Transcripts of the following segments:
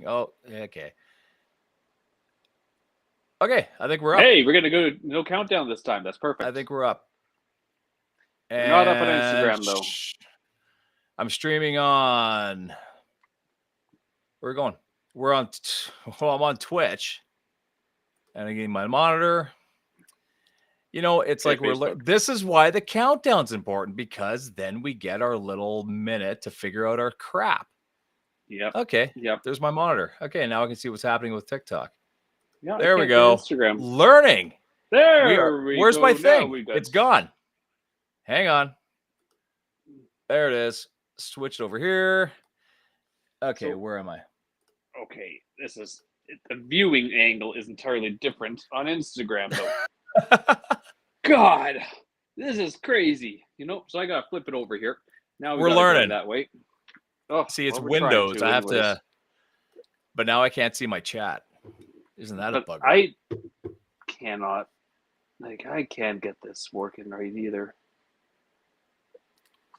Oh, okay. Okay, I think we're up. Hey, we're gonna go no countdown this time. That's I perfect. think we're up. We're not up on And Instagram though. I'm streaming on. Where are we going? We're on. Well, I'm on Twitch, and I get my monitor. It's Okay, like Facebook. this is why the countdown's important, because then we get our little minute to figure out our crap. Yep. Okay. Yep. There's my monitor. Okay, now I can see what's happening with TikTok. Yeah, I There we can't get go. Instagram. Learning. There we Where's my go. Now thing? we got. It's gone. Hang on. There it is. Switched over here. Okay, So, where am I? okay, the viewing angle is entirely different on Instagram though. God, this is crazy. So I gotta flip it over here. Now we We're gotta go learning. that way. Oh, See, it's well, we're trying Windows. to, I have anyways. to, but now I can't see my chat. Isn't that a But bugger? I cannot, I can't get this working right either.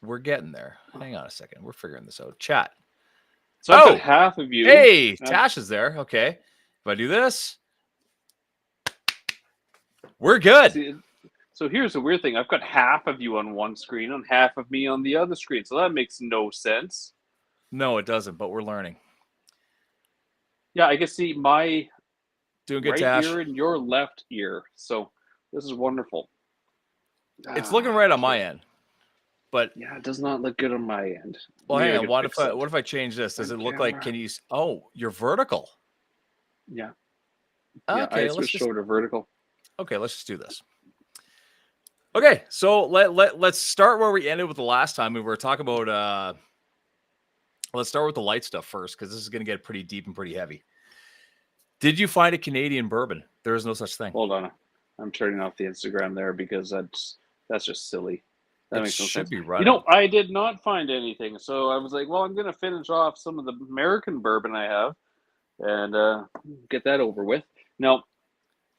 We're getting there. Hang on a second. We're figuring this out. Chat. So I've got half of you. Hey, Tash is there. Okay. If I do this, we're good. See, so here's the weird thing. I've got half of you on one screen and half of me on the other screen. So that makes no sense. No, it doesn't, but we're learning. Yeah, I can see my doing good, right Tash. ear and your left ear. So this is wonderful. It's looking right on my end. But yeah, it does not look good on my end. Well, hang on. What if I change this? Does it look like? Can you? Oh, you're vertical. Yeah. Okay, I switched over to vertical. Okay, let's just do this. Okay, so let's start where we ended with the last time. We were talking about. Let's start with the light stuff first, because this is going to get pretty deep and pretty heavy. Did you find a Canadian bourbon? There is no such thing. Hold on, I'm turning off the Instagram there because that's just silly. That makes no sense. Be running. I did not find anything, so I was like, well, I'm going to finish off some of the American bourbon I have and get that over with. Now,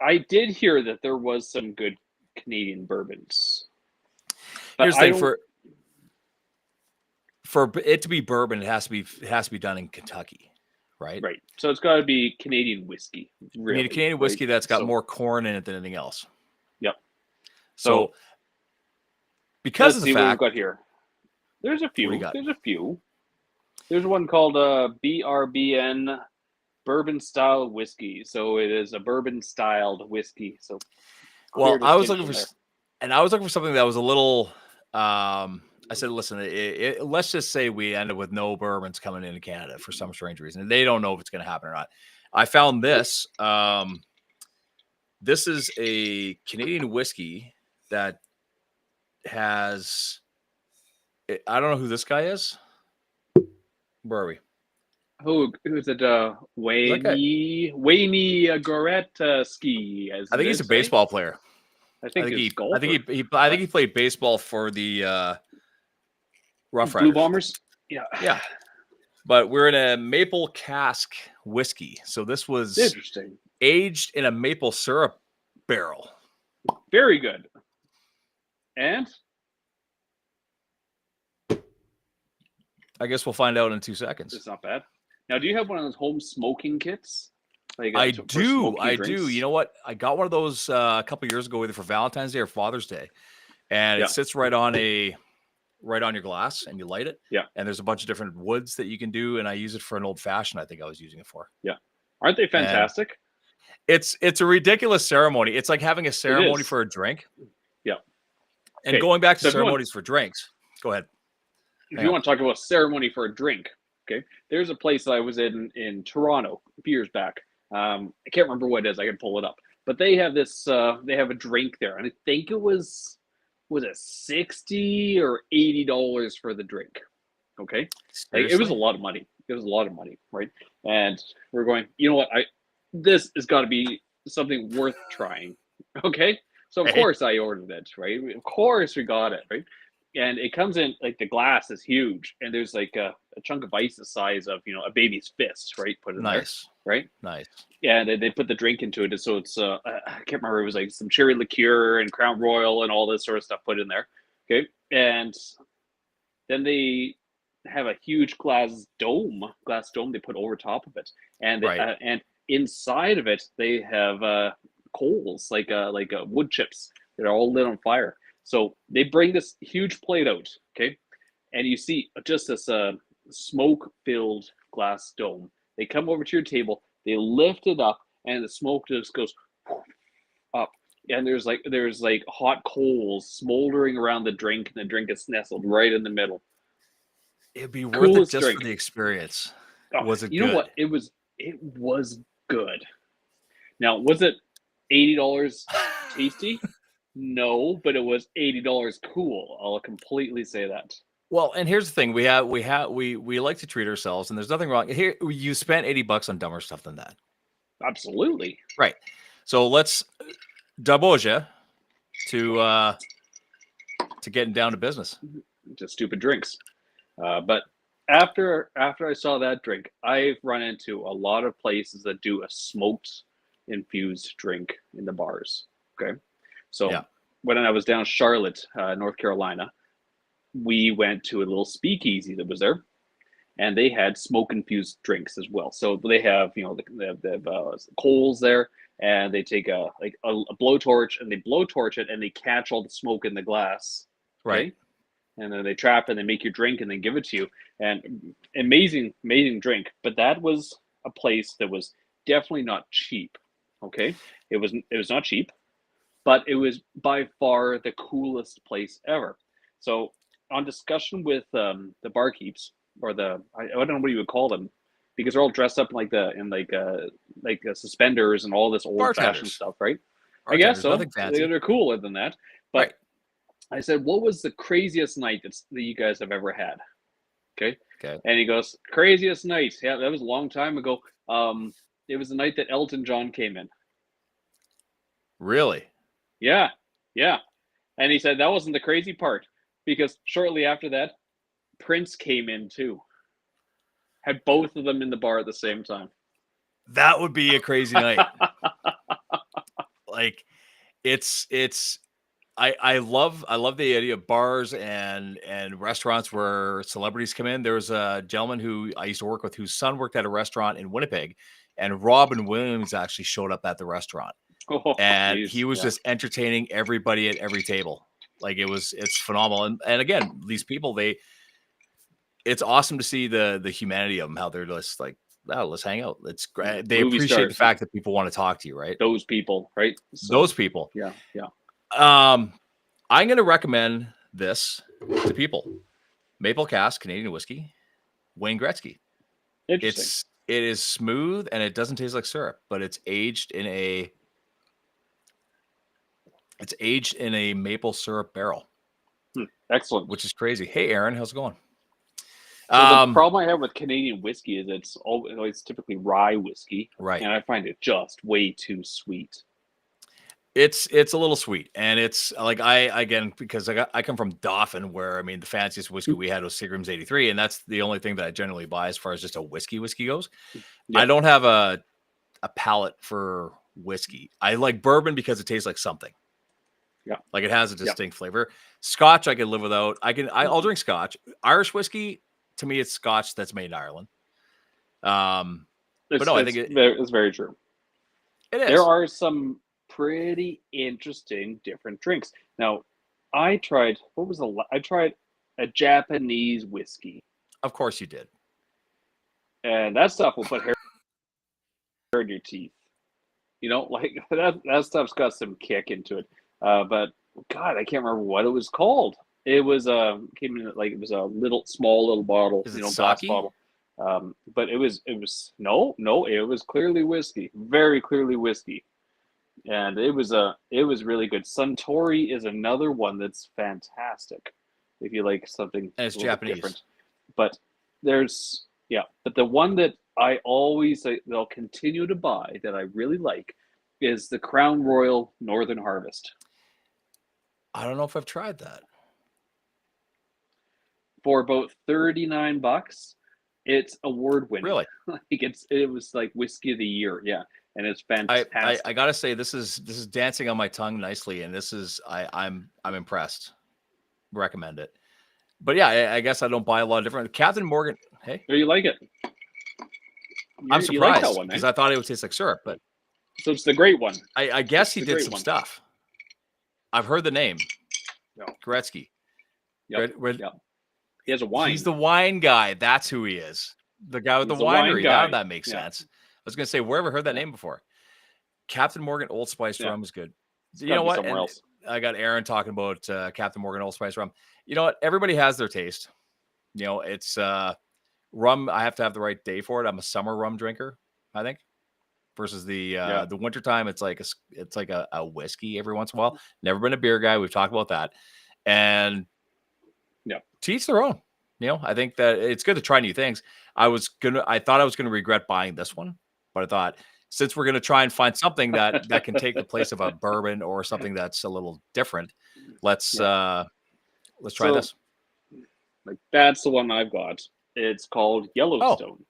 I did hear that there was some good Canadian bourbons. But here's the thing: for it to be bourbon, it has to be done in Kentucky, right? Right. So it's got to be Canadian whiskey. Really, you need a Canadian whiskey that's got more corn in it than anything else. Yep. So because of the fact, what we've got here. There's a few. There's one called BRBN bourbon style whiskey. So it is a bourbon styled whiskey. So I was looking for something that was a little. I said, listen, let's just say we ended with no bourbons coming into Canada for some strange reason. They don't know if it's going to happen or not. I found this. This is a Canadian whiskey that has. I don't know who this guy is. Where are we? Who's it? Wayne Goretzky. I think he's a baseball player. I think he played baseball for the Rough Riders. Blue Bombers. Yeah. But we're in a maple cask whiskey, so this was interesting. Aged in a maple syrup barrel. Very good. And I guess we'll find out in 2 seconds. It's not bad. Now, do you have one of those home smoking kits? I do. You know what? I got one of those a couple years ago, either for Valentine's Day or Father's Day, and it sits right on your glass, and you light it. Yeah. And there's a bunch of different woods that you can do, and I use it for an old fashioned. I think I was using it for. Yeah. Aren't they fantastic? And it's a ridiculous ceremony. It's like having a ceremony for a drink. Yeah. And going back to ceremonies for drinks, go ahead. If you want to talk about ceremony for a drink, okay, there's a place that I was in Toronto a few years back. I can't remember what it is. I can pull it up. But they have this. They have a drink there, and I think it was it $60 or $80 for the drink. Okay, it was a lot of money. It was a lot of money, right? And we're going. You know what? This has got to be something worth trying. Okay, so of course I ordered it. Right? Of course we got it. Right? And it comes in like the glass is huge, and there's like a chunk of ice the size of a baby's fist, right? Put it in there, right? Nice. Yeah, they put the drink into it, so it's I can't remember. It was like some cherry liqueur and Crown Royal and all this sort of stuff put in there. Okay, and then they have a huge glass dome they put over top of it, and Right. and inside of it they have coals like wood chips that are all lit on fire. So they bring this huge plate out, okay, and you see just this smoke-filled glass dome. They come over to your table, they lift it up, and the smoke just goes up. And there's like hot coals smoldering around the drink, and the drink is nestled right in the middle. It'd be worth it Coolest just for drink. the experience. Oh, Was it you know good? what? It was good. Now, was it $80 tasty? No, but it was $80 cool. I'll completely say that. Well, and here's the thing: we like to treat ourselves, and there's nothing wrong here. You spent $80 on dumber stuff than that, Absolutely. right? So let's daboja to getting down to business. Just stupid drinks. But after I saw that drink, I've run into a lot of places that do a smoked infused drink in the bars. Okay, so Yeah. when I was down Charlotte, North Carolina, we went to a little speakeasy that was there, and they had smoke infused drinks as well. So they have they have coals there, and they take a blowtorch, and they blowtorch it, and they catch all the smoke in the glass. Right. Okay, and then they trap and they make your drink and then give it to you. And amazing drink. But that was a place that was definitely not cheap. Okay, it was not cheap, but it was by far the coolest place ever. So on discussion with the barkeeps, or I don't know what you would call them, because they're all dressed up in suspenders and all this old fashioned Bartenders. stuff, right? I guess Bartenders. so. Nothing fancy. They're cooler than that. But Right. I said, "What was the craziest night that you guys have ever had?" Okay, Okay. and he goes, "Craziest night? Yeah, that was a long time ago. It was the night that Elton John came in." Really? Yeah, yeah. And he said that wasn't the crazy part, because shortly after that, Prince came in too. Had both of them in the bar at the same time. That would be a crazy night. Like, it's I love the idea of bars and restaurants where celebrities come in. There was a gentleman who I used to work with whose son worked at a restaurant in Winnipeg, and Robin Williams actually showed up at the restaurant, Oh, and jeez. he was Yeah. just entertaining everybody at every table. Like, it's phenomenal. And again, these people, it's awesome to see the humanity of them, how they're just like, oh, let's hang out. It's great. They Movie appreciate the stars, fact that people want to talk to you, right? those people, right? So, Those people. yeah. I'm going to recommend this to people. Maple Cask Canadian whiskey, Wayne Gretzky. Interesting. It is smooth and it doesn't taste like syrup, but it's aged in a maple syrup barrel, Excellent. which is crazy. Hey, Aaron, how's it going? So the problem I have with Canadian whiskey is it's typically rye whiskey, Right. and I find it just way too sweet. It's a little sweet, and it's like because I come from Dauphin, where I mean the fanciest whiskey we had was Seagram's 83, and that's the only thing that I generally buy as far as just a whiskey goes. Yeah. I don't have a palate for whiskey. I like bourbon because it tastes like something. Yeah, like it has a distinct flavor. Scotch I can live without. I'll drink Scotch. Irish whiskey, to me, it's Scotch that's made in Ireland. But no, I think it's very true. It is. There are some pretty interesting different drinks. Now, I tried a Japanese whiskey. Of course you did. And that stuff will put hair in your teeth. Like that stuff's got some kick into it. But God, I can't remember what it was called. It was came in it was a small little bottle, Is it glass sake? bottle. But it was no, it was clearly whiskey, very clearly whiskey. And it was really good. Suntory is another one that's fantastic if you like something And it's a little Japanese. different. But but the one that I always they'll continue to buy that I really like is the Crown Royal Northern Harvest. I don't know if I've tried that. For about $39, it's award winning. Really? It was like whiskey of the year, yeah, and it's fantastic. I gotta say this is dancing on my tongue nicely, and this is I'm impressed. Recommend it. But yeah, I guess I don't buy a lot of different. Captain Morgan. Hey, Or you like it? I'm You like that surprised one, eh? because I thought it would taste like syrup, but So it's the great one. I guess he the did great some one. stuff. I've heard the name. Yeah. Gretzky. Yep. Yep. He has a wine. He's the wine guy. That's who he is. The guy with He's the the wine winery. guy. That makes Yeah. sense. I was gonna say, where have I heard that Yeah. name before? Captain Morgan Old Spice Yeah. rum is good. It's You know gotta be what? somewhere And else. I got Aaron talking about Captain Morgan Old Spice rum. You know what? Everybody has their taste. You know, it's rum. I have to have the right day for it. I'm a summer rum drinker, I think. Versus the wintertime, it's like a whiskey every once in a while. Never been a beer guy. We've talked about that. And Yeah, to each their own. You know, I think that it's good to try new things. I thought I was gonna regret buying this one, but I thought since we're gonna try and find something that can take the place of a bourbon or something that's a little different, let's try this. Like that's the one I've got. It's called Yellowstone.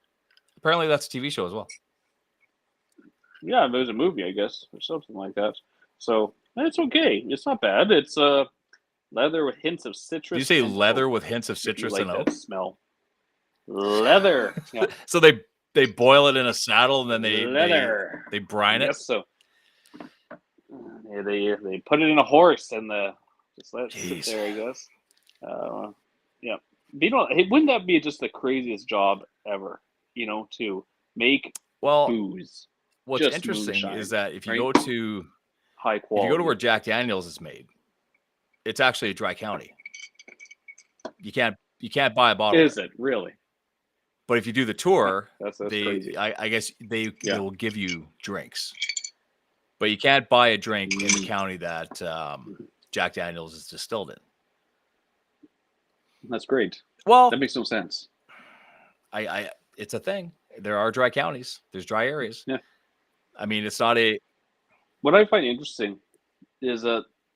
Apparently that's a TV show as well. Yeah, there's a movie, I guess, or something like that. So it's okay. It's not bad. It's leather with hints of citrus. Did you say and leather oak, with hints of if you citrus like and that oak? smell. Leather. Yeah. So they boil it in a saddle and then they brine it. Yes, so they put it in a horse and just let it sit there, I guess. Yeah. But, you know, wouldn't that be just the craziest job ever? You know, to make booze. What's just interesting moonshine, is that if you right? go to high if quality, you go to where Jack Daniels is made, it's actually a dry county. You can't buy a bottle. Is it really? But if you do the tour, that's crazy. I guess they will give you drinks, but you can't buy a drink in the county that Jack Daniels is distilled in. That's great. Well, that makes no sense. It's a thing. There are dry counties. There's dry areas. Yeah. I mean, it's not a. What I find interesting is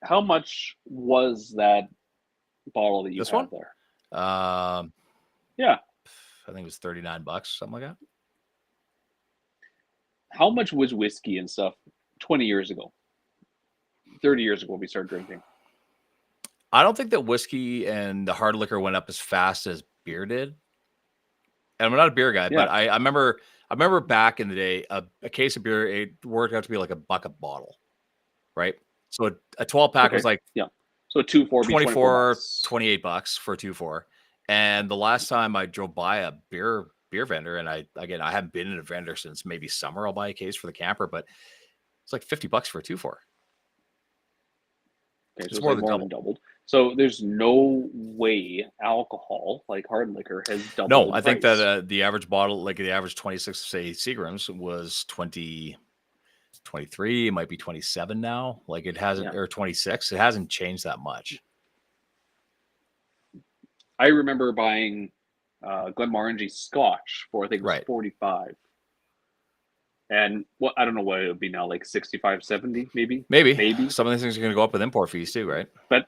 how much was that bottle that you had there? Yeah. I think it was $39, something like that. How much was whiskey and stuff 20 years ago? 30 years ago when we started drinking? I don't think that whiskey and the hard liquor went up as fast as beer did. And I'm not a beer guy, but I remember back in the day, a case of beer, it worked out to be like $1 a bottle, right? So a 12-pack was like so a 2-4 24 $28 for a 2-4. And the last time I drove by a beer vendor, and I haven't been in a vendor since maybe summer. I'll buy a case for the camper, but it's like $50 for a 2-4. Okay, so it's more than doubled. So there's no way alcohol, like hard liquor, has doubled. No, I think that the average bottle, like the average 26, say, Seagrams was 23. It might be 27 now. Like it hasn't, or 26. It hasn't changed that much. I remember buying Glenmorangie Scotch for, I think it was 45. And I don't know what it would be now, like 65, 70, maybe. Some of these things are going to go up with import fees too, right? But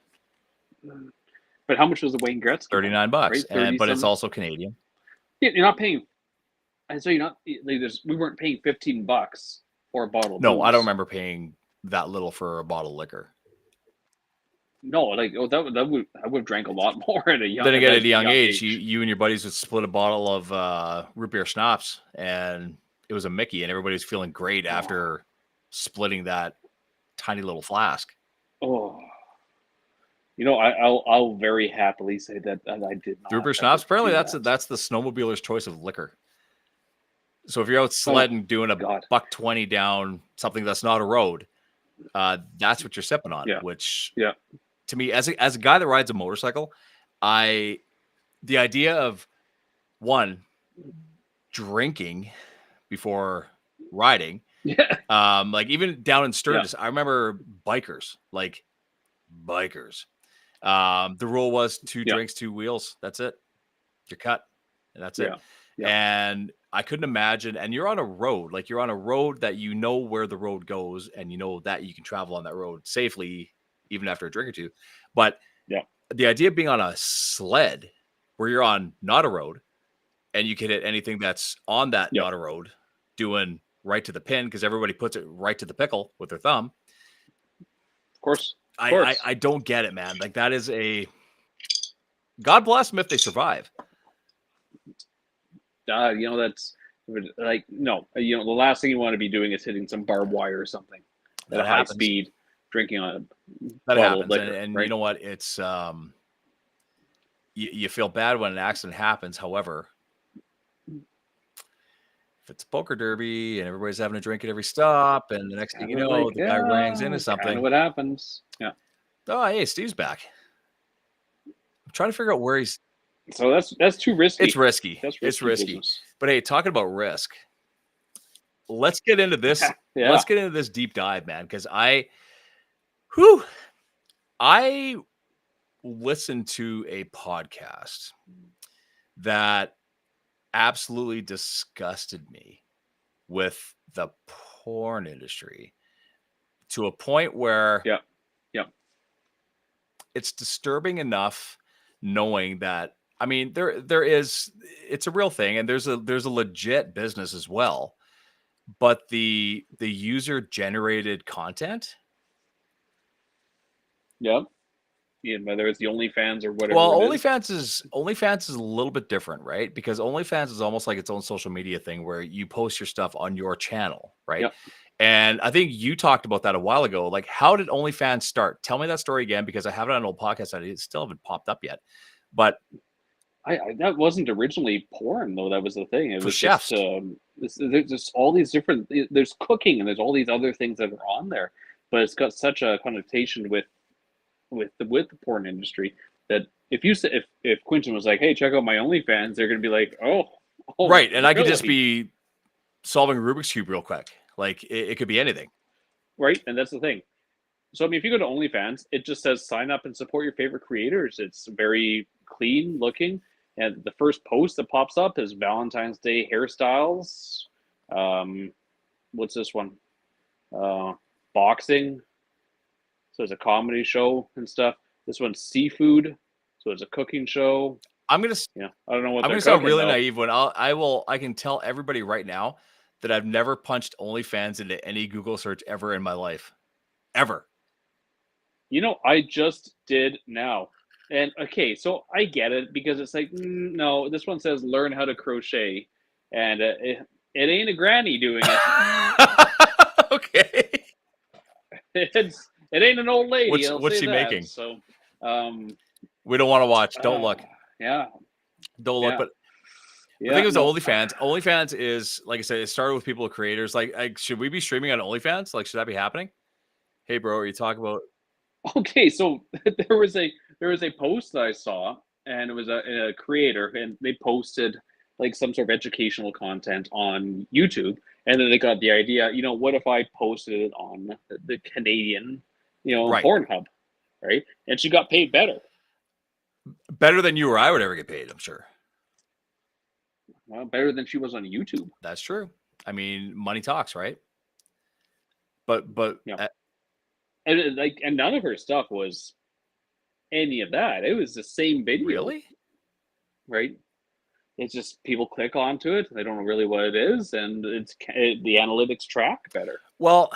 how much was the Wayne Gretzky? $39, right? But it's also Canadian. Yeah, you're not paying. And so you're not. We weren't paying $15 for a bottle. No, booze. I don't remember paying that little for a bottle of liquor. No, like I would have drank a lot more at a young. Then again, at a young age, you and your buddies would split a bottle of root beer schnapps, and it was a Mickey, and everybody was feeling great after splitting that tiny little flask. Oh, you know, I'll very happily say that I did not. Root beer schnapps. Apparently, that's the snowmobiler's choice of liquor. So if you're out sledding, doing $1.20 down something that's not a road, that's what you're sipping on. Which to me, as a guy that rides a motorcycle, the idea of drinking before riding, like even down in Sturgis, I remember bikers. The rule was 2 drinks, 2 wheels. That's it. You're cut, and that's it. And I couldn't imagine. And you're on a road, like you're on a road that you know where the road goes, and you know that you can travel on that road safely, even after a drink or two. But the idea of being on a sled where you're on not a road, and you can hit anything that's on that not a road, doing right to the pin because everybody puts it right to the pickle with their thumb. Of course. I don't get it, man. Like that is God bless them if they survive. That's like, no, the last thing you want to be doing is hitting some barbed wire or something at That a high happens. speed, drinking on a That bottle of happens. liquor. And right? you know what? It's you feel bad when an accident happens. However, if it's a poker derby and everybody's having a drink at every stop, and the next thing you Kind of know, like, the guy rangs into kind something. of what happens. Yeah. Oh, hey, Steve's back. I'm trying to figure out where he's. So that's too risky. It's risky. That's It's risky. business. But hey, talking about risk, let's get into this. Yeah. Let's get into this deep dive, man, because I listened to a podcast that absolutely disgusted me with the porn industry to a point where Yeah. it's disturbing enough knowing that, I mean, it's a real thing, and there's a legit business as well, but the user generated content. Yep. Yeah, whether it's the OnlyFans or whatever. Well, it is. OnlyFans is a little bit different, right? Because OnlyFans is almost like its own social media thing where you post your stuff on your channel, right? Yep. And I think you talked about that a while ago. Like, how did OnlyFans start? Tell me that story again, because I have it on an old podcast. I still haven't popped up yet. But I that wasn't originally porn, though. That was the thing. It for was chefs. there's just all these different. There's cooking and there's all these other things that are on there, but it's got such a connotation with the porn industry that if Quentin was like, "Hey, check out my OnlyFans," they're gonna be like, "Oh, right." And I could just really?" be solving Rubik's Cube real quick. Like, it could be anything. Right, and that's the thing. So I mean, if you go to OnlyFans, it just says sign up and support your favorite creators. It's very clean looking, and the first post that pops up is Valentine's Day hairstyles. What's this one? Boxing. So it's a comedy show and stuff. This one's seafood, so it's a cooking show. I'm gonna I don't know what I'm they're gonna sound cooking, really though. naive when I can tell everybody right now that I've never punched OnlyFans into any Google search ever in my life. Ever. I just did now. And okay, so I get it because it's like, no, this one says learn how to crochet, and it ain't a granny doing it. Okay. It ain't an old lady. What's she that. making? So, we don't want to watch. Don't look. Yeah. Don't look. Yeah. But Yeah, I think it was OnlyFans. OnlyFans is, like I said, it started with people, creators. Like, should we be streaming on OnlyFans? Like, should that be happening? Hey, bro, are you talking about? Okay, so there was a post that I saw, and it was a creator, and they posted like some sort of educational content on YouTube, and then they got the idea, what if I posted it on the Canadian, Right. Pornhub, right? And she got paid better. Better than you or I would ever get paid, I'm sure. Well, better than she was on YouTube. That's true. I mean, money talks, right? But yeah. And none of her stuff was any of that. It was the same video. Really? Right? It's just people click onto it. They don't know really what it is, and the analytics track better. Well,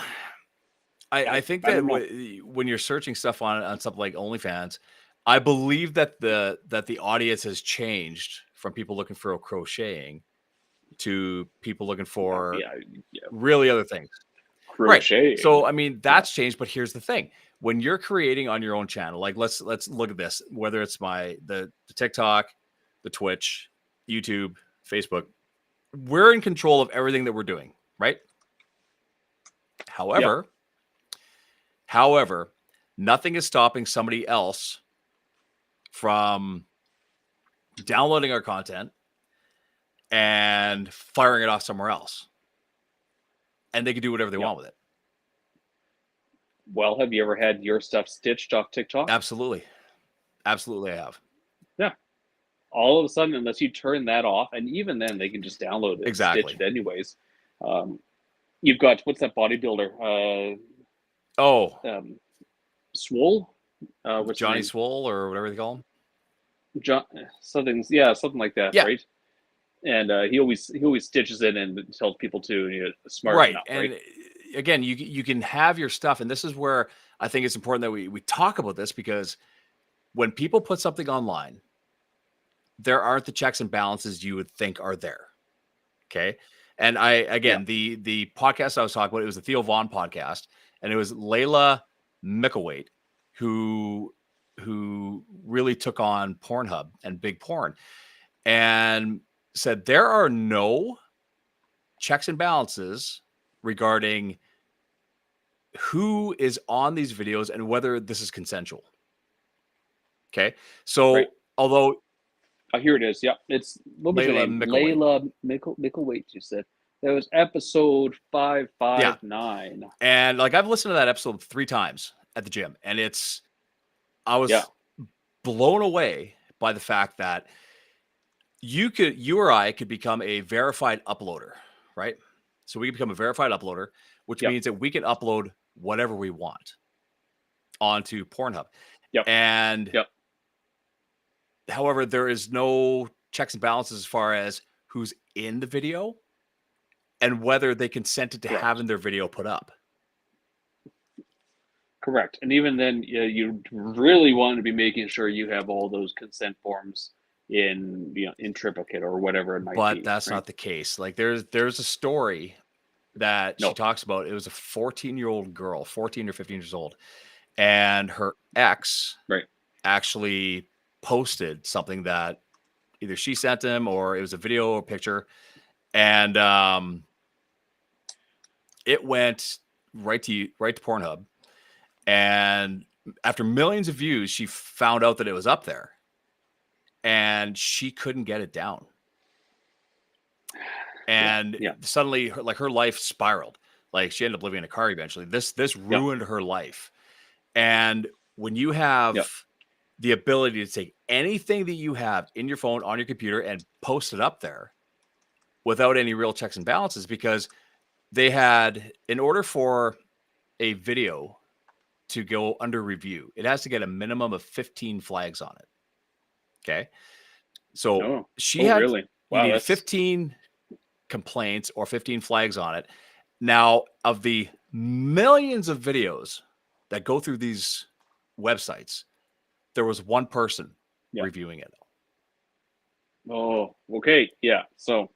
I think that when you're searching stuff on something like OnlyFans, I believe that the audience has changed from people looking for crocheting to people looking for really other things. Crochet. Right. So I mean, that's changed, but here's the thing. When you're creating on your own channel, like let's look at this, whether it's the TikTok, the Twitch, YouTube, Facebook, we're in control of everything that we're doing, right? However, nothing is stopping somebody else from downloading our content and firing it off somewhere else. And they can do whatever they want with it. Well, have you ever had your stuff stitched off TikTok? Absolutely. Absolutely, I have. Yeah. All of a sudden, unless you turn that off, and even then, they can just download it and stitch it anyways. You've got, what's that bodybuilder? Swole? What's Johnny Swole or whatever they call him? Something like that, right? And he always stitches it and tells people to smart enough, right? And again, you can have your stuff, and this is where I think it's important that we talk about this, because when people put something online, there aren't the checks and balances you would think are there. Okay. And Yeah. the podcast I was talking about, it was the Theo Vaughn podcast, and it was Layla Mickelwaite who really took on Pornhub and big porn and said there are no checks and balances regarding who is on these videos and whether this is consensual. Okay. So Right. although Here it is. Yep. It's what was your Layla name? Mickelwaite. Layla Mickelwaite, you said. That was episode 559. And like I've listened to that episode 3 times at the gym, and I was Yeah. blown away by the fact that you or I could become a verified uploader, right? So we can become a verified uploader, which Yep. means that we can upload whatever we want onto Pornhub. Yep. And Yep. however, there is no checks and balances as far as who's in the video and whether they consented to Correct. having their video put up. Correct. And even then, you really want to be making sure you have all those consent forms in triplicate or whatever it might be. But that's not the case. Like there's a story that she No. talks about. It was a 14-year-old girl, 14 or 15 years old, and her ex Right. actually posted something that either she sent him or it was a video or picture, and it went right to Pornhub. And after millions of views, she found out that it was up there, and she couldn't get it down. And suddenly, her life spiraled. Like she ended up living in a car eventually. This ruined her life. And when you have the ability to take anything that you have in your phone, on your computer, and post it up there without any real checks and balances, because they had, in order for a video to go under review, it has to get a minimum of 15 flags on it. Okay. So she had really? Wow, you need 15 complaints or 15 flags on it. Now, of the millions of videos that go through these websites, there was one person reviewing it. Oh, okay. Yeah. So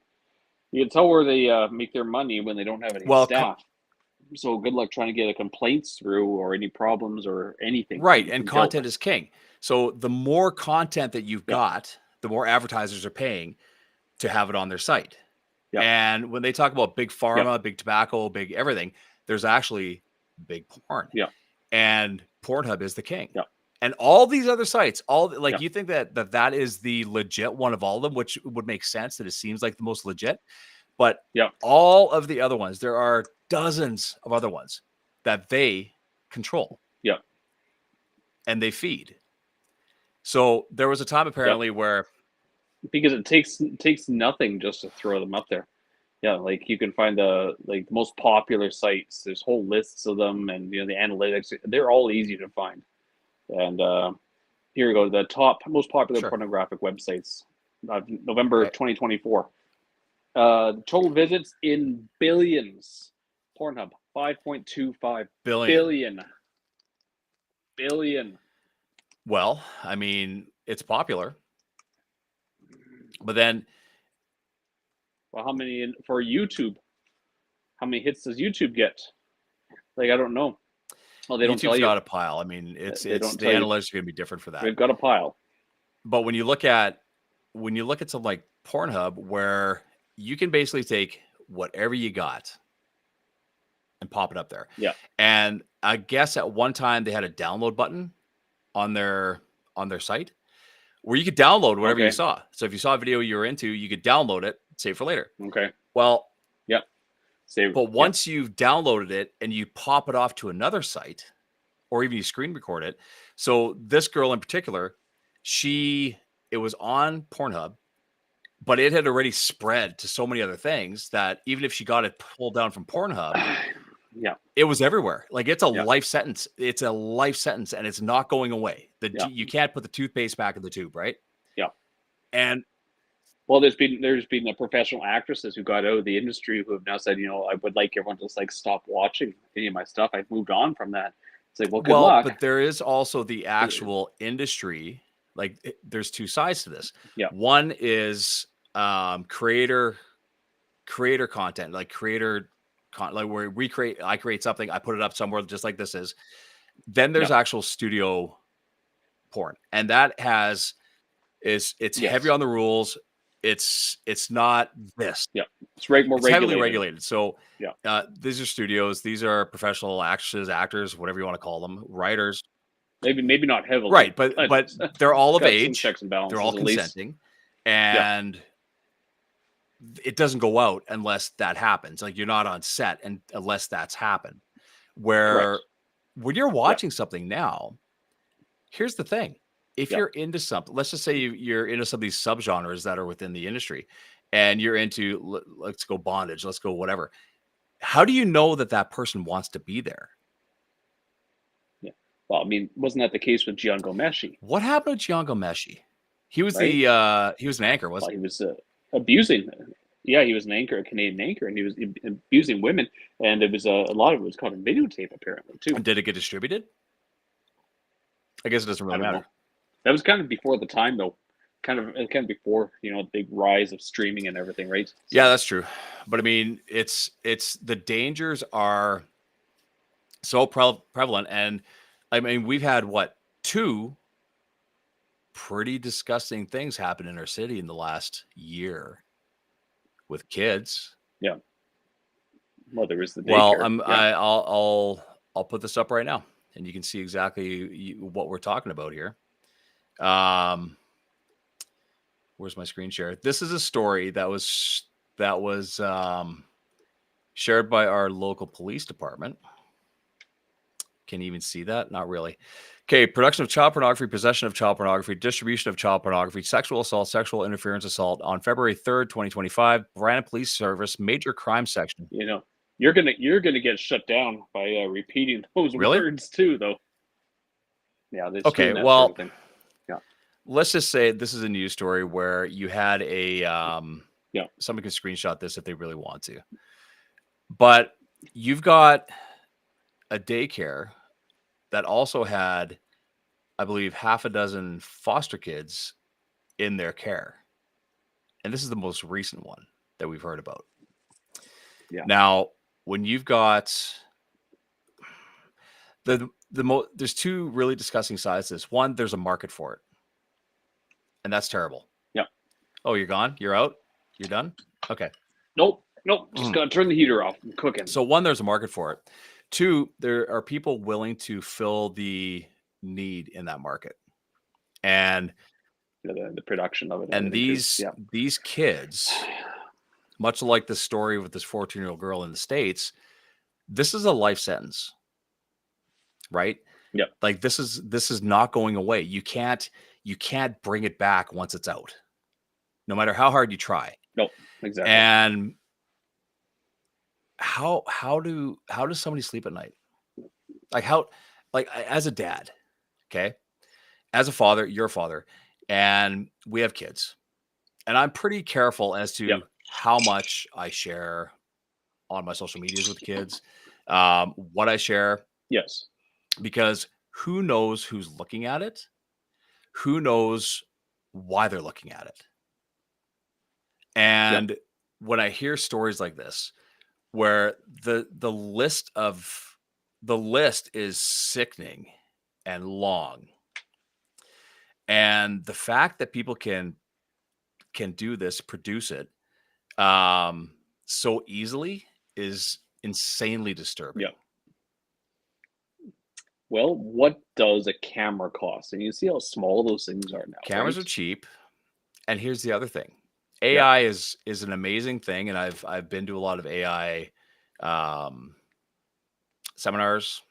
you can tell where they make their money when they don't have any staff. So good luck trying to get a complaints through or any problems or anything. Right. And content is king. So the more content that you've got, the more advertisers are paying to have it on their site. Yeah. And when they talk about big pharma, big tobacco, big everything, there's actually big porn. Yeah. And Pornhub is the king. Yeah. And all these other sites, you think that is the legit one of all of them, which would make sense that it seems like the most legit. But all of the other ones, there are dozens of other ones that they control. Yeah. And they feed. So there was a time apparently where, because it takes nothing just to throw them up there. Yeah, like you can find the most popular sites. There's whole lists of them, and the analytics. They're all easy to find. And here we go. The top most popular pornographic websites. November 2024. Total visits in billions. Pornhub 5.25 billion. Well, I mean, it's popular. But then, well, how many for YouTube? How many hits does YouTube get? Like, I don't know. Well, they don't tell you. YouTube's got a pile. I mean, the analytics are going to be different for that. They've got a pile. But when you look at something like Pornhub, where you can basically take whatever you got and pop it up there. Yeah. And I guess at one time they had a download button on their site where you could download whatever you saw. So if you saw a video you were into, you could download it, save for later. Okay. Well, save. But once you've downloaded it and you pop it off to another site, or even you screen record it. So this girl in particular, it was on Pornhub, but it had already spread to so many other things that even if she got it pulled down from Pornhub, it was everywhere. Like it's a life sentence. It's a life sentence, and it's not going away. You can't put the toothpaste back in the tube, right? Yeah. And well, there's been the professional actresses who got out of the industry who have now said, I would like everyone to just stop watching any of my stuff. I've moved on from that. It's like, well, good luck. But there is also the actual industry. like there's two sides to this. Yeah. One is creator content, like like where I create something, I put it up somewhere just like this is. Then there's actual studio porn, and that it's heavy on the rules. It's not this. Yeah, it's more regulated. Heavily regulated. So yeah, these are studios. These are professional actors, whatever you want to call them, writers. Maybe not heavily, right? But they're all of age. Checks and balances. They're all consenting, and it doesn't go out unless that happens. Like you're not on set and unless that's happened. Where when you're watching something now, here's the thing. If you're into something, let's just say you're into some of these subgenres that are within the industry and you're into, let's go bondage, let's go whatever. How do you know that person wants to be there? Yeah. Well, I mean, wasn't that the case with Gian Gomeshi? What happened to Gian Gomeshi? He was he was an anchor, wasn't he? He was abusing. Yeah, he was an anchor, a Canadian anchor, and he was abusing women. And it was a lot of it was caught on videotape, apparently, too. And did it get distributed? I guess it doesn't really matter. That was kind of before the time, though. Kind of before, the big rise of streaming and everything, right? So, yeah, that's true. But I mean, it's the dangers are so prevalent, and I mean, we've had two pretty disgusting things happen in our city in the last year with kids. Yeah. Well, there was the daycare. Well, I'll put this up right now, and you can see exactly what we're talking about here. Where's my screen share? This is a story that was shared by our local police department. Can you even see that? Not really. Okay, production of child pornography, possession of child pornography, distribution of child pornography, sexual assault, sexual interference assault on February 3rd, 2025. Brandon Police Service, Major Crime Section. You're gonna get shut down by repeating those words too, though. Yeah. Okay. Well, let's just say this is a news story where you had a somebody can screenshot this if they really want to, but you've got a daycare that also had, I believe, half a dozen foster kids in their care, and this is the most recent one that we've heard about. Yeah. Now, when you've got there's two really disgusting sides to this. One, there's a market for it. And that's terrible. Yeah. Oh, you're gone? You're out? You're done? Okay. Nope. Just gotta turn the heater off. I'm cooking. So one, there's a market for it. Two, there are people willing to fill the need in that market. And the production of it. And these kids, much like the story with this 14-year-old girl in the States, this is a life sentence. Right? Yeah. Like this is not going away. You can't bring it back once it's out, no matter how hard you try. Nope, exactly. And how does somebody sleep at night? Like as a dad, okay, as a father, you're a father, and we have kids, and I'm pretty careful as to how much I share on my social medias with kids, what I share. Yes, because who knows who's looking at it? Who knows why they're looking at it? And when I hear stories like this, where the list is sickening and long, and the fact that people can do this, produce it so easily is insanely disturbing. Yeah. Well, what does a camera cost? And you see how small those things are now. Cameras are cheap. And here's the other thing. AI is an amazing thing. And I've been to a lot of AI seminars,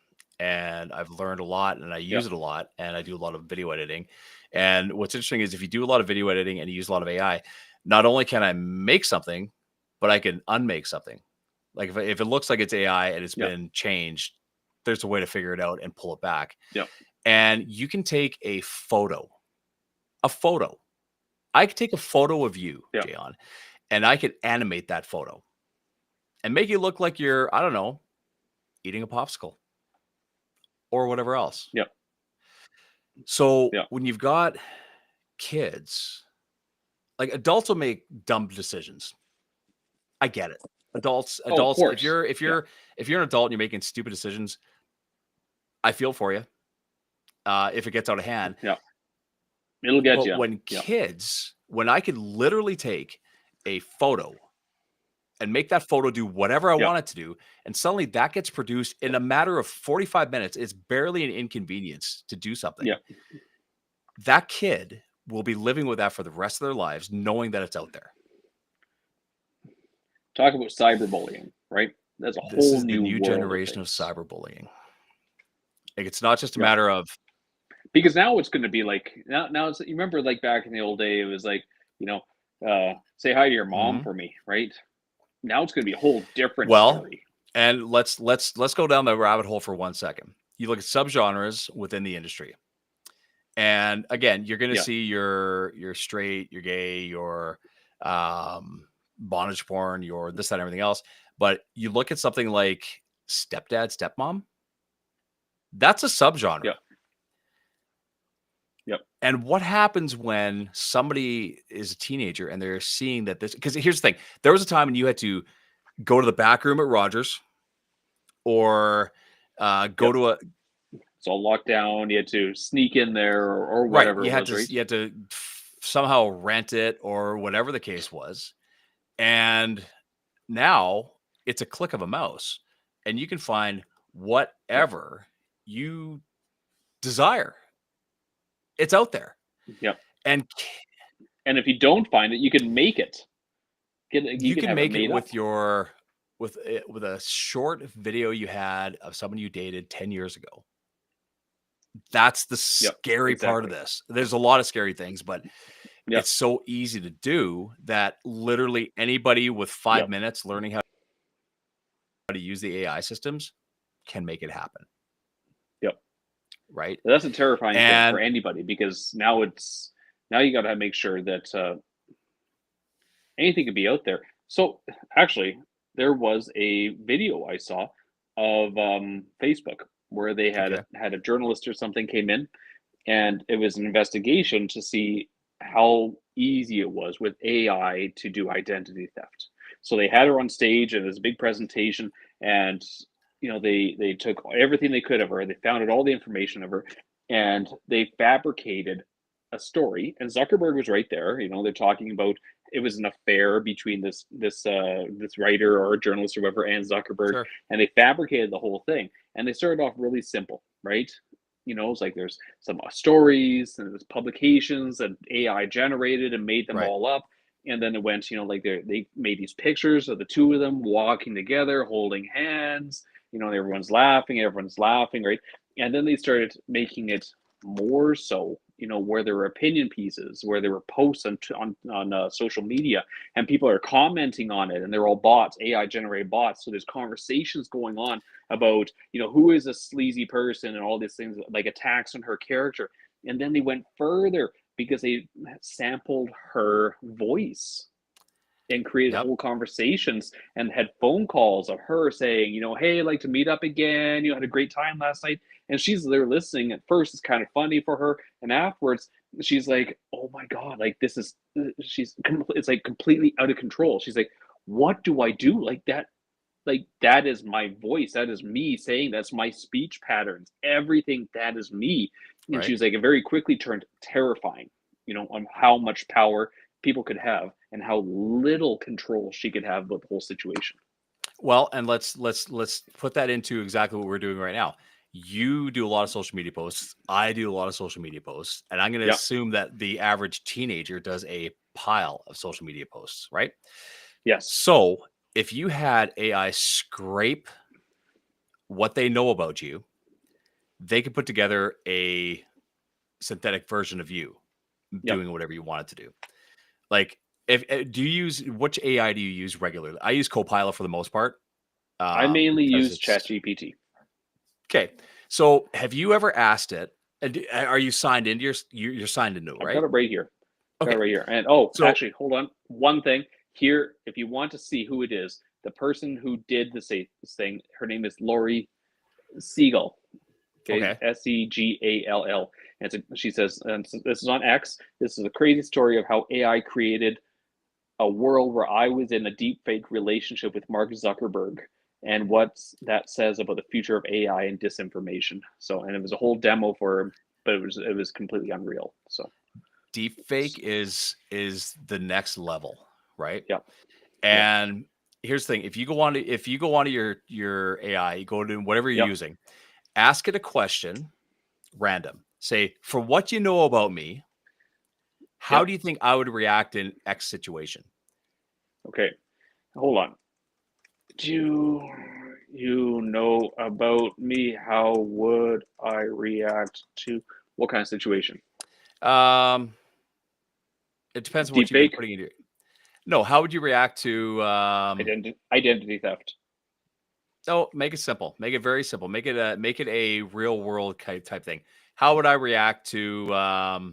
and I've learned a lot, and I use it a lot, and I do a lot of video editing. And what's interesting is if you do a lot of video editing and you use a lot of AI, not only can I make something, but I can unmake something. Like if it looks like it's AI and it's been changed, there's a way to figure it out and pull it back. Yeah. And you can take a photo. I could take a photo of you, Jayon, and I could animate that photo and make you look like you're, I don't know, eating a popsicle or whatever else. Yeah. So when you've got kids, like adults will make dumb decisions. I get it. Adults, Oh, of if course. you're Yeah. if you're an adult and you're making stupid decisions, I feel for you. If it gets out of hand. Yeah. It'll get But you. Yeah. when I could literally take a photo and make that photo do whatever I Yeah. want it to do, and suddenly that gets produced in a matter of 45 minutes, it's barely an inconvenience to do something. Yeah. That kid will be living with that for the rest of their lives, knowing that it's out there. Talk about cyberbullying, right? That's a This whole is the new new world of generation of things. cyberbullying. Like, it's not just a Yeah. matter of Because now it's going to be like now it's, you remember like back in the old day, it was like, say hi to your mom Mhm. for me, right? Now it's going to be a whole different well, story. and let's go down the rabbit hole for 1 second. You look at subgenres within the industry. And again, you're going to Yeah. see your straight, your gay, your bondage porn, your this, that, and everything else. But you look at something like stepdad, stepmom, that's a subgenre. Yep. Yep. And what happens when somebody is a teenager and they're seeing that this, because here's the thing, there was a time when you had to go to the back room at Rogers or go Yep. to a, It's all locked down. You had to sneak in there or right. whatever it was, right? You had to somehow rent it or whatever the case was. And now it's a click of a mouse and you can find whatever you desire. It's out there. Yep. And And if you don't find it, you can make it. you can can have make it made with up. your with a short video you had of someone you dated 10 years ago. That's the scary part of exactly. this. There's a lot of scary things, but Yep. it's so easy to do that literally anybody with 5 Yep. minutes learning how to use the AI systems can make it happen. Yep. Right. That's a terrifying thing for And anybody, because now you got to make sure that anything could be out there. So actually, there was a video I saw of Facebook where they okay. had a journalist or something came in, and it was an investigation to see how easy it was with AI to do identity theft. So they had her on stage and it was a big presentation, and they took everything they could of her, they found out all the information of her, and they fabricated a story. And Zuckerberg was right there. They're talking about it was an affair between this writer or journalist or whatever and Zuckerberg, Sure. and they fabricated the whole thing. And they started off really simple, right? It's like there's some stories and there's publications that AI generated and made them Right. all up. And then it went, like they made these pictures of the two of them walking together, holding hands. Everyone's laughing, right? And then they started making it more so, where there were opinion pieces, where there were posts on social media, and people are commenting on it, and they're all bots, AI generated bots. So there's conversations going on about, who is a sleazy person and all these things, like attacks on her character. And then they went further because they sampled her voice and created Yep. whole conversations and had phone calls of her saying, hey, I'd like to meet up again. Had a great time last night. And she's there listening. At first, it's kind of funny for her. And afterwards, she's like, oh my God, like it's like completely out of control. She's like, what do I do? Like that is my voice. That is me saying, that's my speech patterns, everything. That is me. And Right. she was like, it very quickly turned terrifying, on how much power people could have and how little control she could have with the whole situation. Well, and let's put that into exactly what we're doing right now. You do a lot of social media posts. I do a lot of social media posts, and I'm going to Yeah. assume that the average teenager does a pile of social media posts, right? Yes. So if you had AI scrape what they know about you, they could put together a synthetic version of you Yep. doing whatever you want it to do. Like, if do you use which AI do you use regularly? I use Copilot for the most part. I mainly Because use it's ChatGPT. okay. So, have you ever asked it? And are you signed into you're signed into it, I've right? got it right here. Got it Okay. right here. And So, actually, hold on. One thing here, if you want to see who it is, the person who did this thing, her name is Lori Siegel. Okay, Okay. Segall. And she says, and this is on X. This is a crazy story of how AI created a world where I was in a deep fake relationship with Mark Zuckerberg, and what that says about the future of AI and disinformation. So, and it was a whole demo for him, but it was completely unreal. So, Deepfake is the next level, right? yeah, yeah, And here's the thing: if you go on to your AI, you go to whatever you're yeah, using, ask it a question, random. Say, for what you know about me, yeah. how do you think I would react in X situation? Okay, hold on. Do you know about me? How would I react to what kind of situation? Um, it depends on what Deep you've been fake, putting into. No, how would you react to? identity theft. Oh, make it simple. Make it very simple. Make it a real world type thing. How would I react to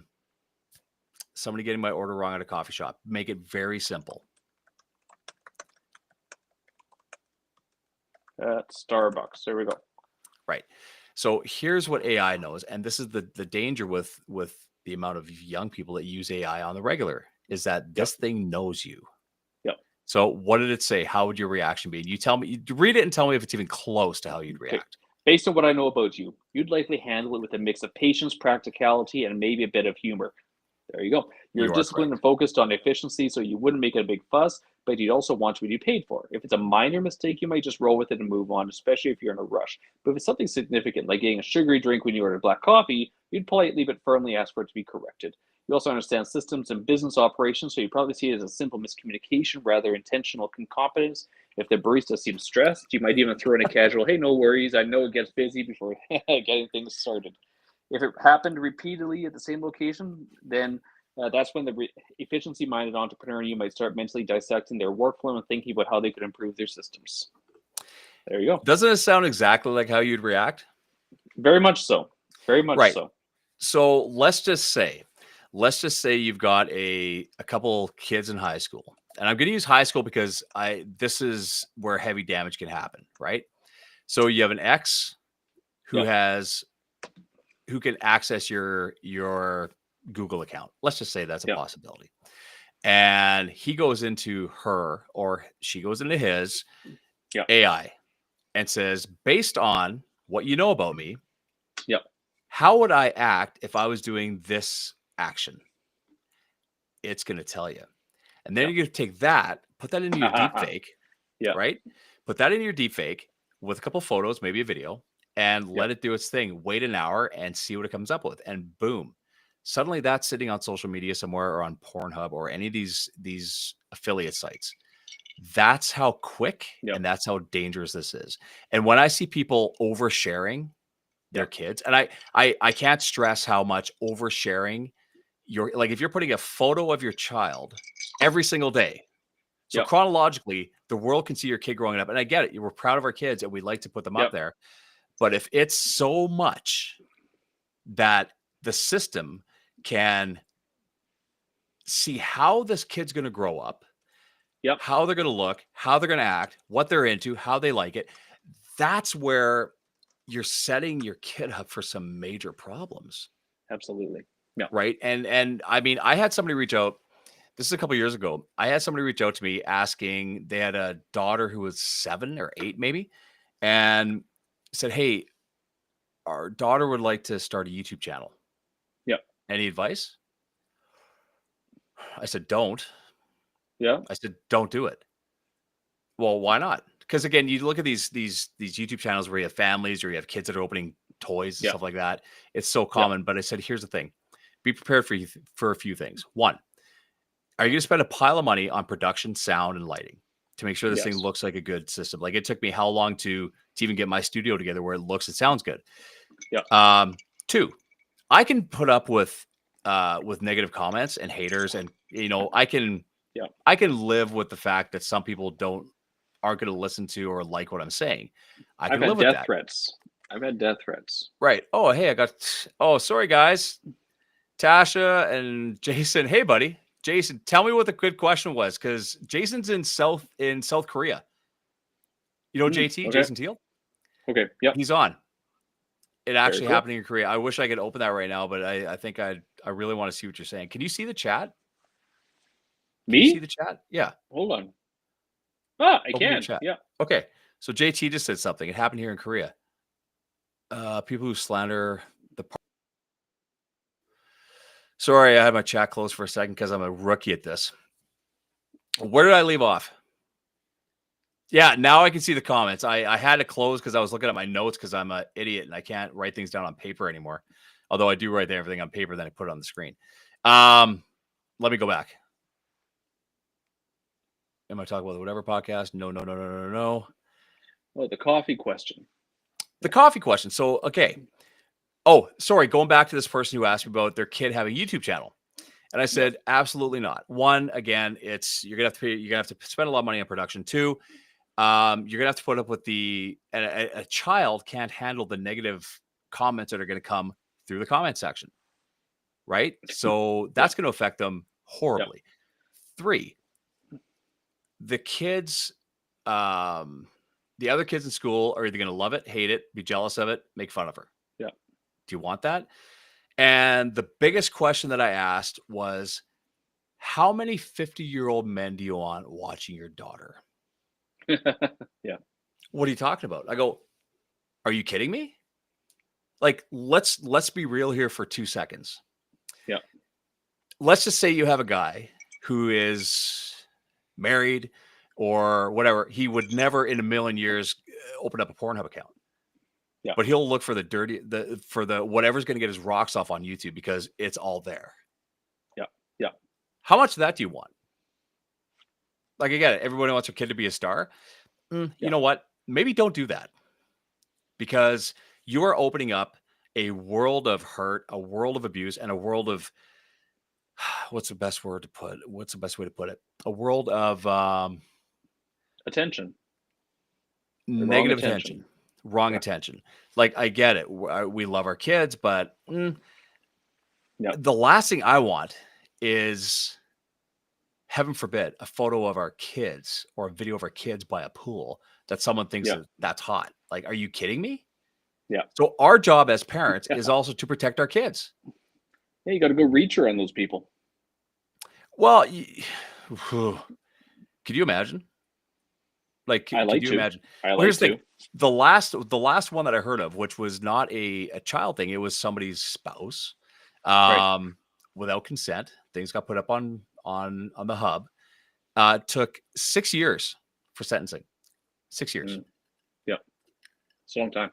somebody getting my order wrong at a coffee shop? Make it very simple. At Starbucks. There we go. Right. So here's what AI knows, and this is the danger with the amount of young people that use AI on the regular is that Yep. this thing knows you. Yep. So what did it say? How would your reaction be? You tell me. You read it and tell me if it's even close to how you'd Okay. react. Based on what I know about you, you'd likely handle it with a mix of patience, practicality, and maybe a bit of humor. There you go. You're You are disciplined correct. and focused on efficiency, so you wouldn't make it a big fuss, but you'd also want to be paid for. If it's a minor mistake, you might just roll with it and move on, especially if you're in a rush. But if it's something significant, like getting a sugary drink when you order black coffee, you'd politely but firmly ask for it to be corrected. You also understand systems and business operations, so you probably see it as a simple miscommunication rather intentional incompetence. If the barista seems stressed, you might even throw in a casual, hey, no worries, I know it gets busy before getting things started. If it happened repeatedly at the same location, then that's when the efficiency-minded entrepreneur in you might start mentally dissecting their workflow and thinking about how they could improve their systems. There you go. Doesn't it sound exactly like how you'd react? Very much so. Very much Right. so. So let's just say you've got a couple kids in high school. And I'm going to use high school because this is where heavy damage can happen, right? So you have an ex who Yep. has who can access your Google account. Let's just say that's a Yep. possibility. And he goes into her or she goes into his Yep. AI and says, based on what you know about me, Yep. how would I act if I was doing this action? It's going to tell you. And then Yep. you're going to take that, put that into your deep fake, Yep. right? Put that into your deep fake with a couple photos, maybe a video, and let Yep. it do its thing. Wait an hour and see what it comes up with. And boom, suddenly that's sitting on social media somewhere or on Pornhub or any of these affiliate sites. That's how quick Yep. and that's how dangerous this is. And when I see people oversharing their Yep. kids, and I can't stress how much oversharing like if you're putting a photo of your child every single day. So Yep. chronologically, the world can see your kid growing up. And I get it. We're proud of our kids and we like to put them up Yep. there. But if it's so much that the system can see how this kid's going to grow up, Yep. how they're going to look, how they're going to act, what they're into, how they like it, that's where you're setting your kid up for some major problems. Absolutely. Yeah. Right. And I mean, I had somebody reach out. This is a couple years ago. I had somebody reach out to me asking, they had a daughter who was 7 or 8, maybe, and said, hey, our daughter would like to start a YouTube channel. Yep. Any advice? I said, don't. Yeah. I said, don't do it. Well, why not? Because again, you look at these YouTube channels where you have families or you have kids that are opening toys and Yeah. stuff like that. It's so Yeah. common. But I said, here's the thing: be prepared for a few things. One, are you going to spend a pile of money on production, sound, and lighting to make sure this thing Yes. looks like a good system? Like it took me how long to even get my studio together where it looks and sounds good. Yeah. 2, I can put up with negative comments and haters, and I can Yeah. live with the fact that some people aren't going to listen to or like what I'm saying. I I've can had live with death that. threats. I've had death threats. Right. Oh, hey, sorry guys. Tasha and Jason. Hey, buddy. Jason, tell me what the good question was, because Jason's in South Korea. You know JT, Okay. Jason Teal? Okay. Yep. He's on. It actually cool. happening in Korea. I wish I could open that right now, but I think I really want to see what you're saying. Can you see the chat? Can you see Me? the chat? Yeah. Hold on. Ah, I Open your can. chat. Yeah. Okay. So JT just said something. It happened here in Korea. People who slander the. Sorry, I had my chat closed for a second because I'm a rookie at this. Where did I leave off? Yeah, now I can see the comments. I had to close because I was looking at my notes because I'm an idiot and I can't write things down on paper anymore. Although I do write everything on paper, then I put it on the screen. Let me go back. Am I talking about the whatever podcast? No. Oh, the coffee question. The coffee question. So, okay. Oh, sorry. Going back to this person who asked me about their kid having a YouTube channel. And I said, absolutely not. One, again, you're gonna have to pay, you're gonna have to spend a lot of money on production. Two, you're gonna have to put up with a child can't handle the negative comments that are gonna come through the comment section. Right. So that's gonna affect them horribly. Three, the kids, the other kids in school are either gonna love it, hate it, be jealous of it, make fun of her. Yeah. Do you want that? And the biggest question that I asked was, how many 50-year-old men do you want watching your daughter? Yeah. What are you talking about? I go, are you kidding me? Like, let's be real here for 2 seconds. Yeah. Let's just say you have a guy who is married or whatever. He would never in a million years open up a Pornhub account. Yeah. But he'll look for the whatever's going to get his rocks off on YouTube because it's all there. Yeah. Yeah. How much of that do you want? Like, I get it. Everybody wants their kid to be a star. You know what? Maybe don't do that, because you are opening up a world of hurt, a world of abuse, and a world of what's the best way to put it? A world of Attention. negative attention, wrong attention. Like, I get it. We love our kids, but the last thing I want is, heaven forbid, a photo of our kids or a video of our kids by a pool that someone thinks that's hot. Like, are you kidding me? Yeah. So our job as parents is also to protect our kids. Yeah, you got to go reach around those people. Well, could you imagine? Like, could you imagine? Well, here's the thing. The last one that I heard of, which was not a child thing, it was somebody's spouse, without consent. Things got put up on the hub. Took 6 years for sentencing. 6 years. Yeah, it's a long time.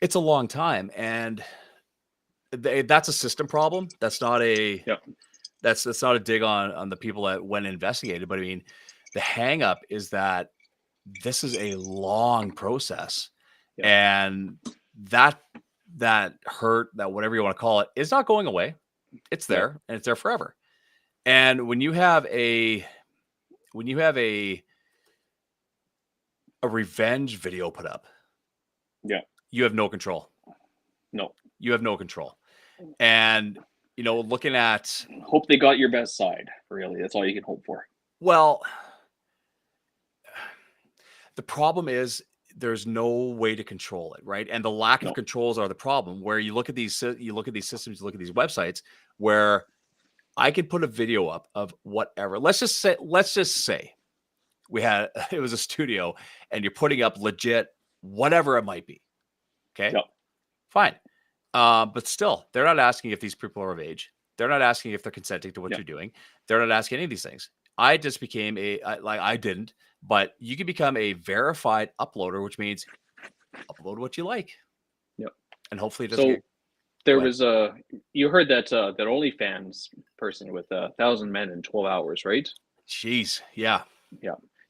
It's a long time, and that's a system problem. That's not a that's not a dig on the people that went and investigated. But I mean, the hang up is that this is a long process, and that hurt, that whatever you want to call it, is not going away. It's there, and it's there forever. And when you have a revenge video put up, you have no control. No, you have no control. And looking at, hope they got your best side. Really, that's all you can hope for. Well, the problem is there's no way to control it, right? And the lack of controls are the problem. Where you look at these systems, you look at these websites where I could put a video up of whatever. Let's just say it was a studio, and you're putting up legit whatever it might be. Okay, fine. But still, they're not asking if these people are of age. They're not asking if they're consenting to what you're doing. They're not asking any of these things. I just became I didn't, but you can become a verified uploader, which means upload what you like. Yep. And hopefully it doesn't. There was you heard that OnlyFans person with 1,000 men in 12 hours, right? Jeez, yeah.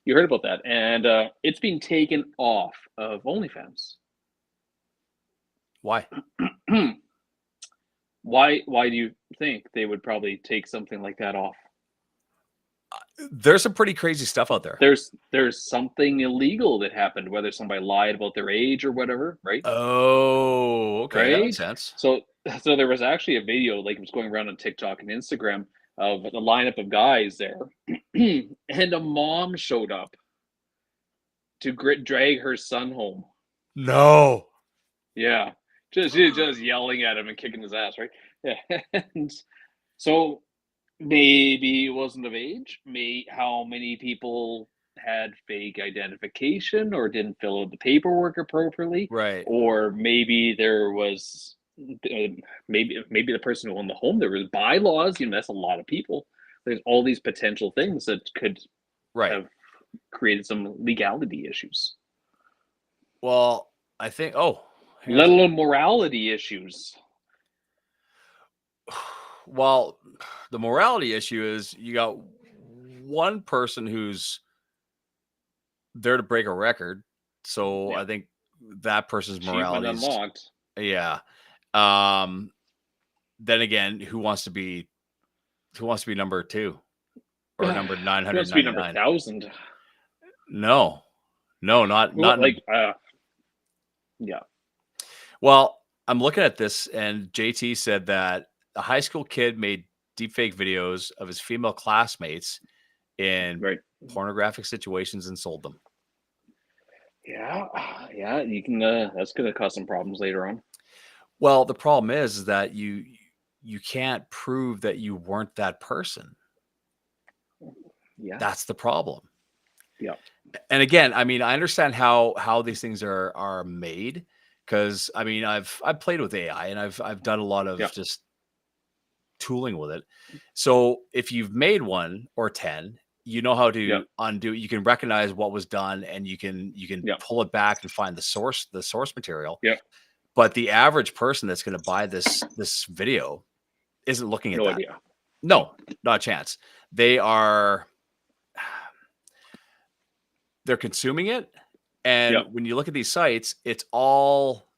You heard about that, and it's been taken off of OnlyFans. Why? Why do you think they would probably take something like that off? There's some pretty crazy stuff out there. There's something illegal that happened, whether somebody lied about their age or whatever, right? Oh, okay, that makes sense. So there was actually a video, like, it was going around on TikTok and Instagram, of a lineup of guys there, and a mom showed up to drag her son home. No. Yeah, just yelling at him and kicking his ass, right? Yeah. And so maybe it wasn't of age. How many people had fake identification or didn't fill out the paperwork appropriately, Right. or maybe there was maybe the person who owned the home, there was bylaws. That's a lot of people. There's all these potential things that could Right. have created some legality issues, Well, I think. Oh, let alone morality issues. Well, the morality issue is you got one person who's there to break a record. So Yeah. I think that person's Achievement morality is, unlocked. yeah. Then again, who wants to be number 2 or number Who wants to be number 999? 1,000? No, not Like, yeah. Well, I'm looking at this, and JT said that a high school kid made deepfake videos of his female classmates in Right. pornographic situations and sold them. Yeah, you can. That's going to cause some problems later on. Well, the problem is that you can't prove that you weren't that person. Yeah, That's the problem. yeah, And again, I mean, I understand how these things are made, because I mean, I've played with AI and I've done a lot of yeah, just tooling with it. So if you've made 1 or 10, you know how yeah, to undo it. You can recognize what was done, and you can yeah, pull it back and find the source material. yeah. But the average person that's going to buy this video isn't looking at No that. idea. No, not a chance. They're consuming it. And Yeah, when you look at these sites, it's all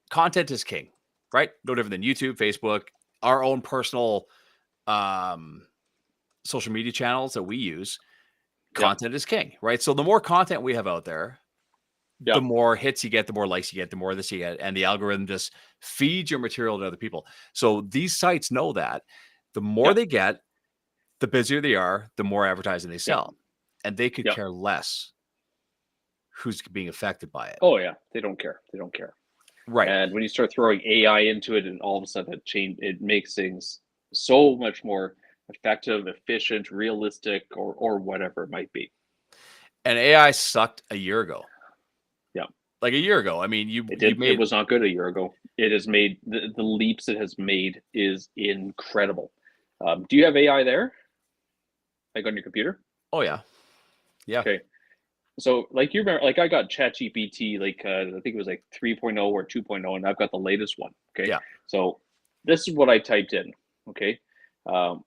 content is king, right? No different than YouTube, Facebook, our own personal social media channels that we use. yeah, Content is king, right? So the more content we have out there, yeah, the more hits you get, the more likes you get, the more this you get, and the algorithm just feeds your material to other people. So these sites know that the more yeah, they get, the busier they are, the more advertising they yeah, sell, and they could yeah. care less who's being affected by it. Oh yeah, they don't care. They don't care. Right. And when you start throwing AI into it, and all of a sudden it makes things so much more effective, efficient, realistic, or whatever it might be. And AI sucked a year ago. Yeah. Like a year ago. I mean, you It made was not good a year ago. It has made the leaps it has made is incredible. Do you have AI there, like on your computer? Oh yeah. Yeah. Okay. So, like, you remember, like, I got ChatGPT, like, I think it was like 3.0 or 2.0, and I've got the latest one. Okay. Yeah. So, this is what I typed in. Okay. Um,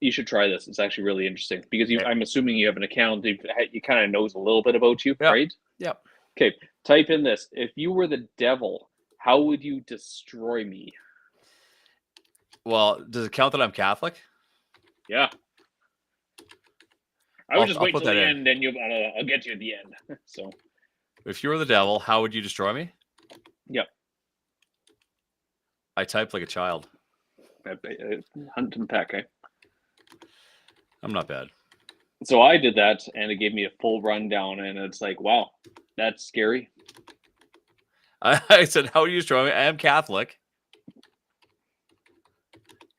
you should try this. It's actually really interesting because Okay. I'm assuming you have an account. You kind of knows a little bit about you, Yeah. right? Yeah. Okay. Type in this. If you were the devil, how would you destroy me? Well, does it count that I'm Catholic? Yeah. I would just I'll wait put till that the in. end, then I'll get you at the end. So, If you were the devil, how would you destroy me? yeah. I typed like a child. Hunt and peck, eh? I'm not bad. So I did that, and it gave me a full rundown, and it's like, wow, that's scary. I said, how would you destroy me? I am Catholic.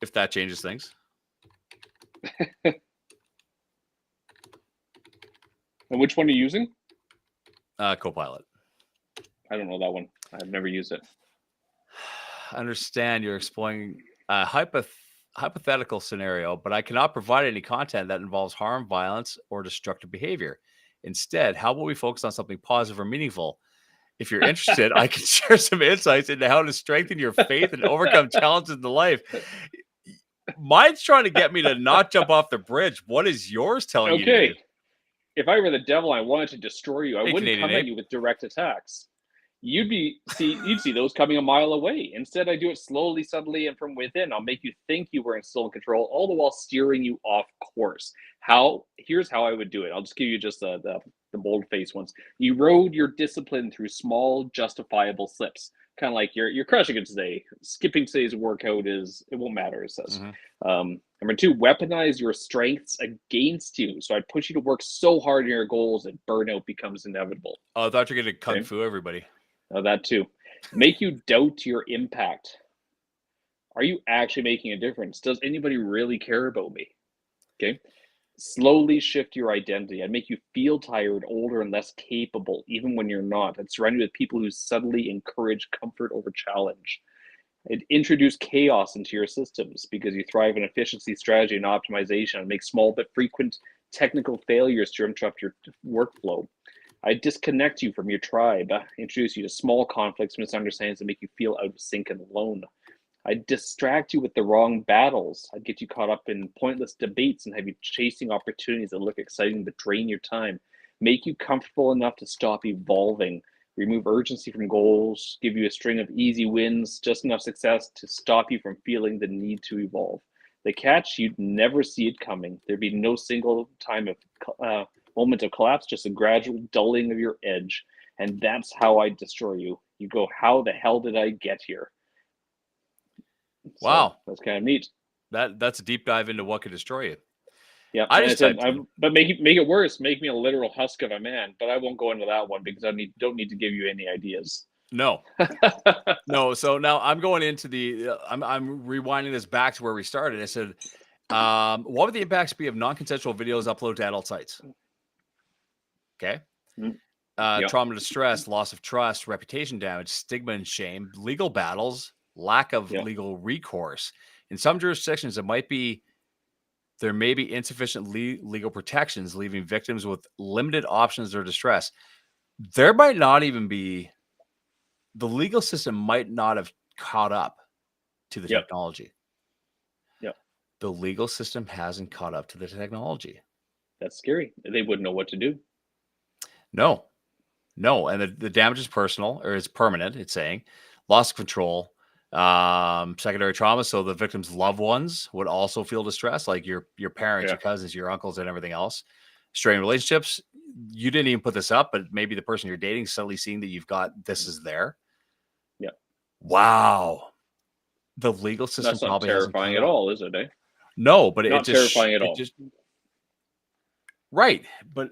If that changes things. And which one are you using? Copilot. I don't know that one. I've never used it. I understand you're exploring a hypothetical scenario, but I cannot provide any content that involves harm, violence, or destructive behavior. Instead, how about we focus on something positive or meaningful? If you're interested, I can share some insights into how to strengthen your faith and overcome challenges in life. Mine's trying to get me to not jump off the bridge. What is yours telling you to do? Okay. If I were the devil, I wanted to destroy you. I Hey, wouldn't Canadian come at ape. you with direct attacks. You'd see those coming a mile away. Instead, I do it slowly, subtly, and from within. I'll make you think you were still in control, all the while steering you off course. Here's how I would do it. I'll just give you just the bold face ones. Erode your discipline through small, justifiable slips. Kind of like you're crushing it today. Skipping today's workout it won't matter, it says. Number 2, weaponize your strengths against you. So I'd push you to work so hard on your goals that burnout becomes inevitable. Oh, I thought you were going to kung fu everybody. That too. Make you doubt your impact. Are you actually making a difference? Does anybody really care about me? Okay. Slowly shift your identity. I'd make you feel tired, older, and less capable, even when you're not. I'd surround you with people who subtly encourage comfort over challenge. It introduce chaos into your systems because you thrive in efficiency, strategy, and optimization, and make small but frequent technical failures to interrupt your workflow. I disconnect you from your tribe, introduce you to small conflicts, misunderstandings, and make you feel out of sync and alone. I'd distract you with the wrong battles. I'd get you caught up in pointless debates and have you chasing opportunities that look exciting but drain your time. Make you comfortable enough to stop evolving. Remove urgency from goals. Give you a string of easy wins, just enough success to stop you from feeling the need to evolve. The catch, you'd never see it coming. There'd be no single time of moment of collapse, just a gradual dulling of your edge. And that's how I destroy you. You go, how the hell did I get here? Wow, so that's kind of neat. that's a deep dive into what could destroy you. Yeah, I and I just said, typed in, but make it worse. Make me a literal husk of a man. But I won't go into that one because don't need to give you any ideas. no. So now I'm going into the. I'm rewinding this back to where we started. I said, what would the impacts be of non-consensual videos uploaded to adult sites? Okay. Yep. Trauma, distress, loss of trust, reputation damage, stigma and shame, legal battles, lack of legal recourse. In some jurisdictions, there may be insufficient legal protections, leaving victims with limited options or distress. There might not even be, the legal system might not have caught up to the technology. Yep. The legal system hasn't caught up to the technology. That's scary. They wouldn't know what to do. No. And the damage is personal, or it's permanent. It's saying loss of control, secondary trauma. So the victim's loved ones would also feel distress, like your parents, your cousins, your uncles, and everything else. Strained relationships. You didn't even put this up, but maybe the person you're dating is suddenly seeing that you've got this is there. Yeah. Wow. The legal system That's not probably terrifying at all, is it? Eh? No, but not it just terrifying at all. Right, but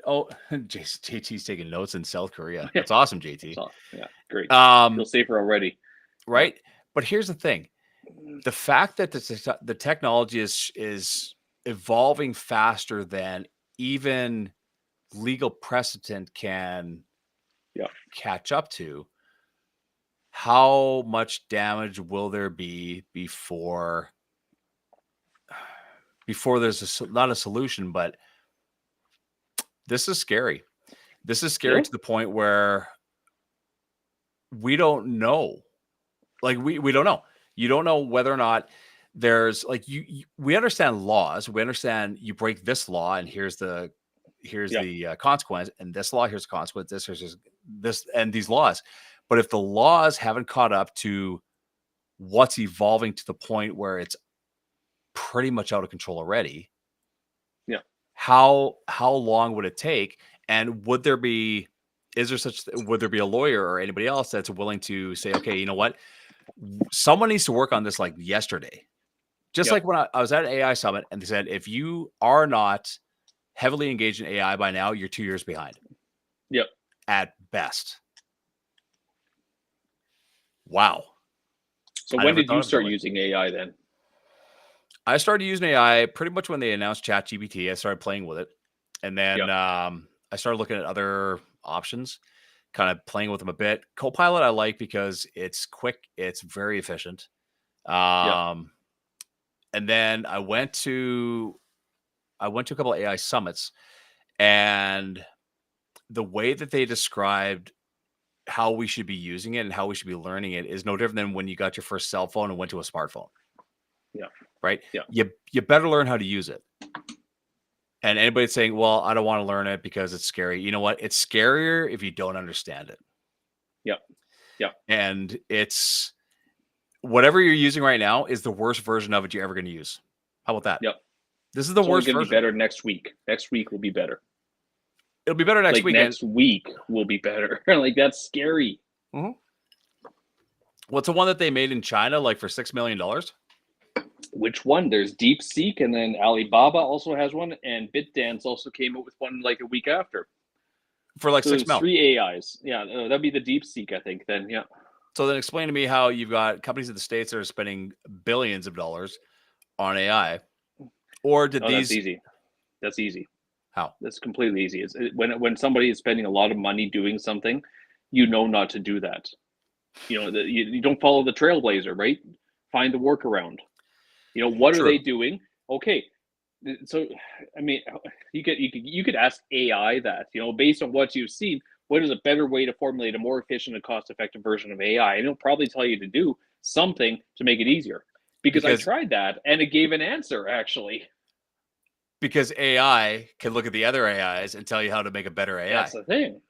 JT's taking notes in South Korea. That's awesome, JT. Yeah, great. Feel safer already. Right, but here's the thing: the fact that the technology is evolving faster than even legal precedent can catch up to. How much damage will there be before there's not a solution, but this is scary. This is scary to the point where we don't know. Like we don't know. You don't know whether or not there's like we understand laws. We understand you break this law and here's the consequence, and this law here's the consequence. This and these laws. But if the laws haven't caught up to what's evolving to the point where it's pretty much out of control already, how long would it take? And would there be a lawyer or anybody else that's willing to say, okay, you know what? Someone needs to work on this like yesterday. Just like when I was at an AI summit and they said, if you are not heavily engaged in AI by now, you're 2 years behind. Yep. At best. Wow. So when did you start using AI then? I started using AI pretty much when they announced ChatGPT. I started playing with it. And then I started looking at other options, kind of playing with them a bit. Copilot I like because it's quick. It's very efficient. And then I went to a couple of AI summits, and the way that they described how we should be using it and how we should be learning it is no different than when you got your first cell phone and went to a smartphone. Yeah. Right. Yeah. You better learn how to use it. And anybody saying, well, I don't want to learn it because it's scary. You know what? It's scarier if you don't understand it. Yeah. Yeah. And it's whatever you're using right now is the worst version of it you're ever going to use. How about that? Yep. This is the worst version. It's going to be better next week. Next week will be better. It'll be better next week. Next week will be better. Like, that's scary. Mm-hmm. What's the one that they made in China, like for $6 million? Which one? There's DeepSeek, and then Alibaba also has one, and BitDance also came up with one like a week after. For like $6 million. 3 AIs. Yeah, that'd be the DeepSeek, I think. Then, yeah. So then explain to me how you've got companies in the States that are spending billions of dollars on AI, or did Oh, that's these easy. That's easy. how? That's completely easy. When somebody is spending a lot of money doing something, you know not to do that. You don't follow the trailblazer, right? Find the workaround. What are True. they doing? Okay, so I mean, you could ask AI that, based on what you've seen, what is a better way to formulate a more efficient and cost-effective version of AI? And it'll probably tell you to do something to make it easier. Because I Because tried that and it gave an answer actually. because AI can look at the other AIs and tell you how to make a better That's AI. the thing.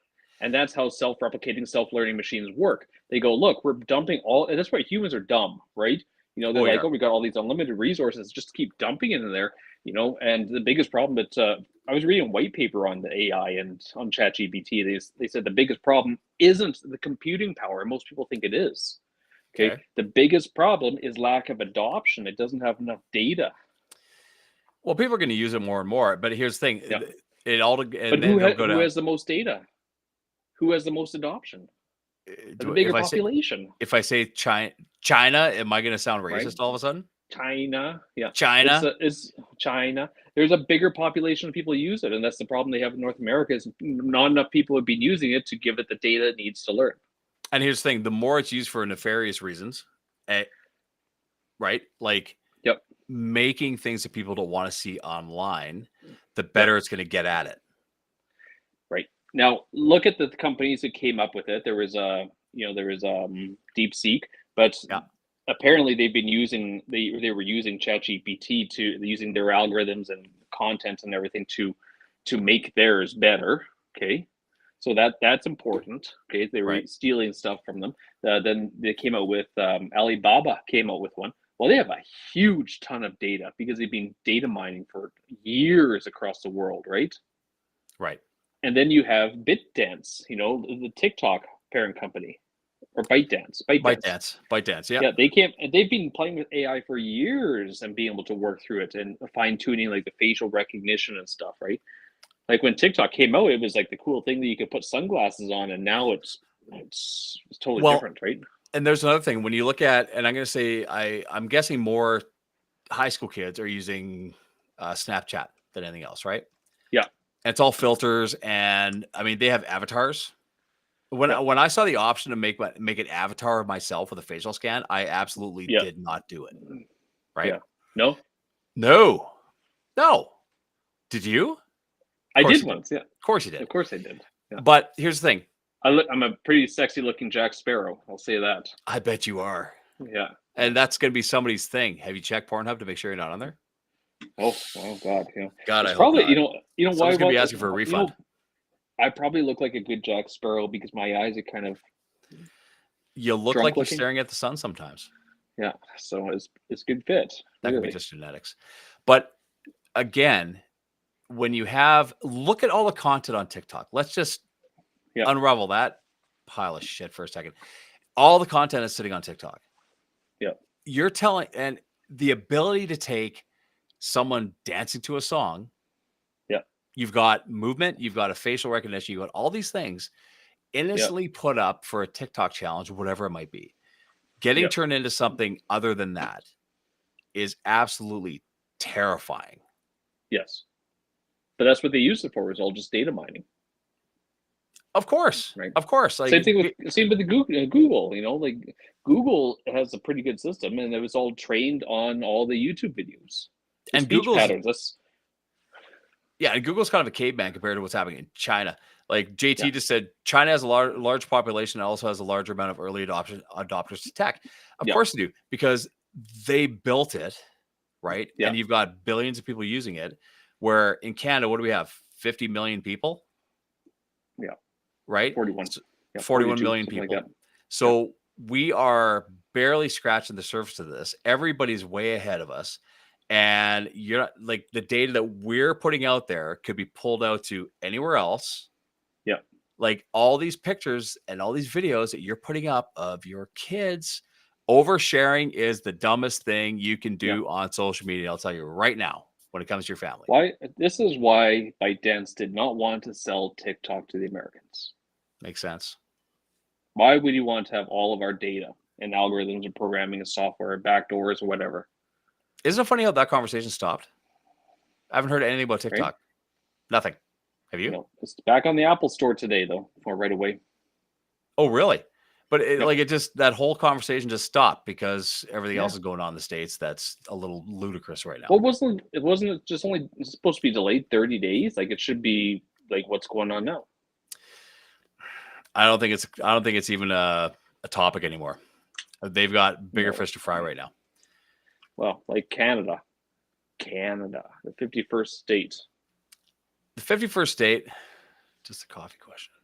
And that's how self-replicating, self-learning machines work. They go, look, we're dumping all, and that's why humans are dumb, right? They're Oh like, yeah. oh, we got all these unlimited resources, just keep dumping into there, And the biggest problem that I was reading a white paper on the AI and on ChatGPT. They said the biggest problem isn't the computing power. Most people think it is. Okay, Okay. the biggest problem is lack of adoption. It doesn't have enough data. Well, people are going to use it more and more, but here's the thing: Yeah, it all, but and then they'll go who down. has the most data? Who has the most adoption? The If bigger I say population. China, am I going to sound Right? racist all of a sudden? China, yeah, China, it's China. There's a bigger population of people who use it, and that's the problem they have in North America. Is not enough people have been using it to give it the data it needs to learn. and here's the thing: the more it's used for nefarious reasons, eh, right? Like Yep, making things that people don't want to see online, the yep, better it's going to get at it. right. Now look at the companies that came up with it. There was Deep Seek, but Yeah, apparently they were using ChatGPT to using their algorithms and content and everything to make theirs better. Okay, so that's important. Okay, they were right. stealing stuff from them. Then they came out with Alibaba came out with one. Well, they have a huge ton of data because they've been data mining for years across the world, right? Right. And then you have BitDance, the TikTok parent company, or ByteDance. ByteDance. Bite dance. Yeah. Yeah, they've been playing with AI for years and being able to work through it and fine tuning like the facial recognition and stuff, right? Like when TikTok came out, it was like the cool thing that you could put sunglasses on, and now it's totally Well, different, right? and there's another thing when you look at, and I'm going to say, I'm guessing more high school kids are using Snapchat than anything else, right? Yeah, And it's all filters, and I mean they have avatars. When yeah, when I saw the option to make an avatar of myself with a facial scan, I absolutely yeah, did not do it. Right? yeah. No, No, no. Did you? Of I course did you did. once. Yeah, Of course you of did. course I did. Yeah, But here's the thing. I'm a pretty sexy looking Jack Sparrow. I'll say that. I bet you are, Yeah, yeah. and that's going to be somebody's thing. Have you checked Pornhub to make sure you're not on there? Oh God. God, It's I hope probably not. why Someone's going to what be asking for a refund. I probably look like a good Jack Sparrow because my eyes are kind of You look drunk like you're looking. staring at the sun sometimes. Yeah, so it's good fit, That could be really. just genetics. But again, when you have look at all the content on TikTok. Let's just Yeah, unravel that pile of shit for a second. All the content is sitting on TikTok. yeah, You're telling and the ability to take someone dancing to a song, yeah, you've got movement, you've got a facial recognition, you've got all these things yeah, innocently put up for a TikTok challenge, whatever it might be. Getting yeah. turned into something other than that is absolutely terrifying. Yes, but that's what they use it for. Is all just data mining, Of course. right? Of course. Same with the Google. Like Google has a pretty good system, and it was all trained on all the YouTube videos, the And speech Google's patterns. That's yeah, and Google's kind of a caveman compared to what's happening in China. Like yeah, JT just said, China has a large population and also has a larger amount of early adopters to tech. Of yeah, course they do, because they built it, right? yeah, And you've got billions of people using it. Where in Canada, what do we have? 50 million people, yeah. right? 41, So yeah, 41 42, million something like people. that. Yeah, So we are barely scratching the surface of this. Everybody's way ahead of us. And you're not like the data that we're putting out there could be pulled out to anywhere else. yeah, Like all these pictures and all these videos that you're putting up of your kids, oversharing is the dumbest thing you can yeah. do on social media. I'll tell you right now when it comes to your family. Why? This is why ByteDance did not want to sell TikTok to the Americans. Makes sense. Why would you want to have all of our data and algorithms and programming and software and backdoors or whatever? Isn't it funny how that conversation stopped? I haven't heard anything about Right? TikTok. Nothing. Have you? You know, it's back on the Apple Store today, though, or right away. Oh, really? But Yep. like, it just, that whole conversation just stopped because everything else Yeah. is going on in the States. That's a little ludicrous right now. Well, wasn't just only it's supposed to be delayed 30 days? Like it should be like what's going on now. I don't think it's even a topic anymore. They've got bigger No. fish to fry right now. Well, like Canada, the 51st state. The 51st state, just a coffee question.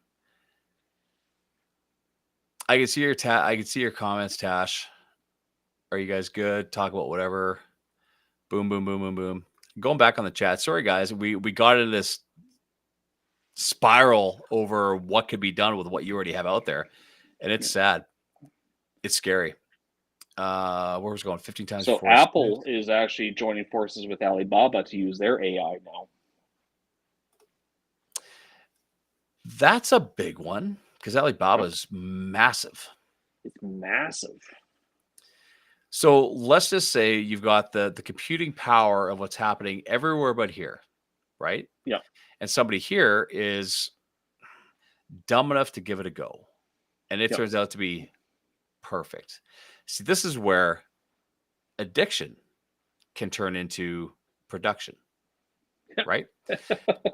I can see your comments, Tash. Are you guys good? Talk about whatever. Boom, boom, boom, boom, boom. Going back on the chat. Sorry, guys. We got into this spiral over what could be done with what you already have out there, and it's sad. It's scary. Where was it going? 15 times. So Apple is actually joining forces with Alibaba to use their AI now. That's a big one because Alibaba's massive. It's massive. So let's just say you've got the computing power of what's happening everywhere but here, right? Yeah. And somebody here is dumb enough to give it a go. And it turns out to be perfect. See, this is where addiction can turn into production, right?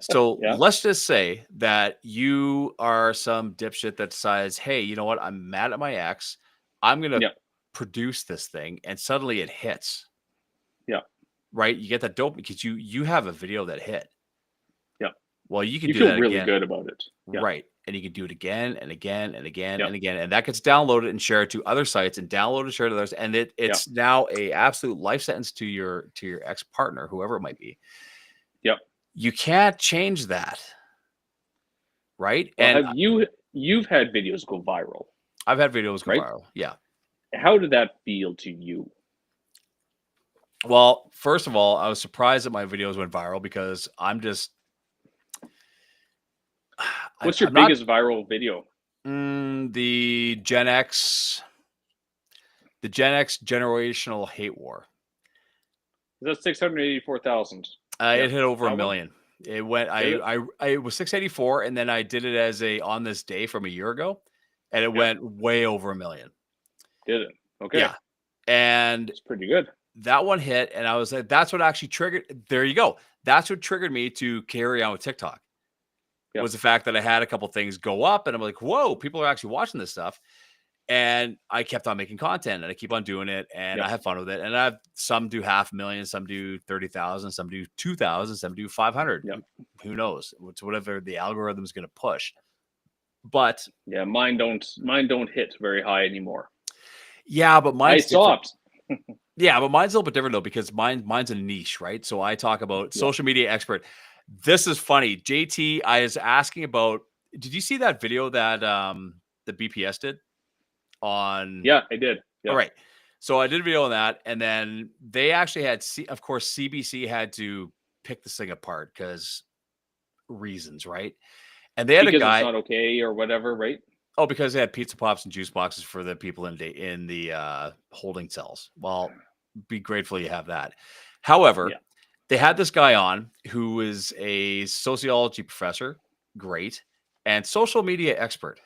So let's just say that you are some dipshit that decides, hey, you know what? I'm mad at my ex. I'm going to produce this thing, and suddenly it hits. Yeah. Right? You get that dope because you have a video that hit. Yeah. Well, you can do feel that really again. good about it. Yeah. Right. And you can do it again and again and again and again. And that gets downloaded and shared to other sites and downloaded and shared to others. And it's now a absolute life sentence to your ex-partner, whoever it might be. Yep. You can't change that. Right? Well, and you've had videos go viral. I've had videos go viral. Yeah. How did that feel to you? Well, first of all, I was surprised that my videos went viral because I'm just. What's your biggest viral video? The Gen X generational hate war. Is that 684,000? It hit over 1 million. It went. It was 684, and then I did it as a on this day from a year ago, and it went way over 1 million. Did it? Okay. Yeah, and it's pretty good. That one hit, and I was like, that's what actually triggered. There you go. That's what triggered me to carry on with TikTok. Was the fact that I had a couple things go up, and I'm like, whoa, people are actually watching this stuff. And I kept on making content, and I keep on doing it, and I have fun with it. And I have some do 500,000, some do 30,000, some do 2,000, some do 500. Who knows? It's whatever the algorithm is going to push. But mine don't hit very high anymore. Yeah, but I stopped. Yeah, but mine's a little bit different though because mine's a niche, right? So I talk about social media expert. This is funny. JT, I was asking about. Did you see that video that the BPS did on? Yeah, I did. Yeah. All right. So I did a video on that, and then they actually had, of course, CBC had to pick this thing apart because reasons, right? And they had because a guy. It's not okay or whatever, right? Oh, because they had pizza pops and juice boxes for the people in the holding cells. Well, be grateful you have that. However, they had this guy on who is a sociology professor, great, and social media expert.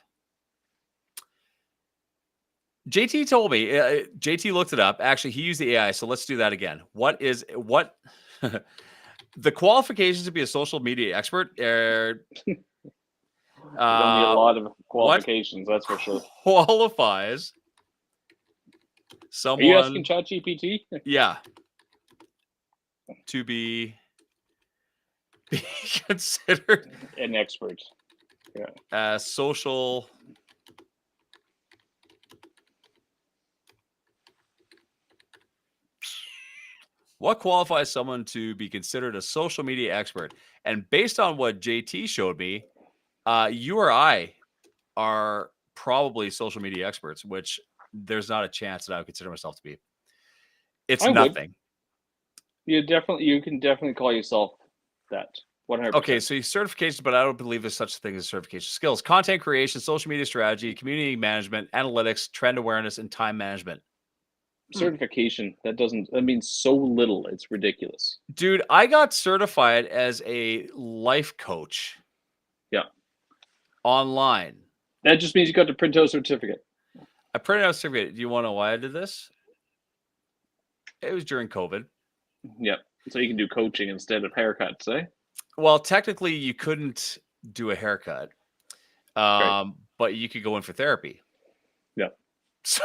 JT told me, JT looked it up. Actually, he used the AI, so let's do that again. What the qualifications to be a social media expert are... You don't need a lot of qualifications, that's for sure. Qualifies someone. Are you asking ChatGPT? Yeah. To be considered an expert. Yeah. Social. What qualifies someone to be considered a social media expert? And based on what JT showed me, you or I are probably social media experts, which there's not a chance that I would consider myself to be. It's nothing. You can definitely call yourself that. 100%. Okay, so certifications, but I don't believe there's such a thing as certification skills. Content creation, social media strategy, community management, analytics, trend awareness, and time management. Certification, that means so little. It's ridiculous. Dude, I got certified as a life coach. Yeah. Online. That just means you got to print out a certificate. I printed out a certificate. Do you want to know why I did this? It was during COVID. Yep. So you can do coaching instead of haircuts, eh? Well, technically, you couldn't do a haircut, but you could go in for therapy. Yeah. So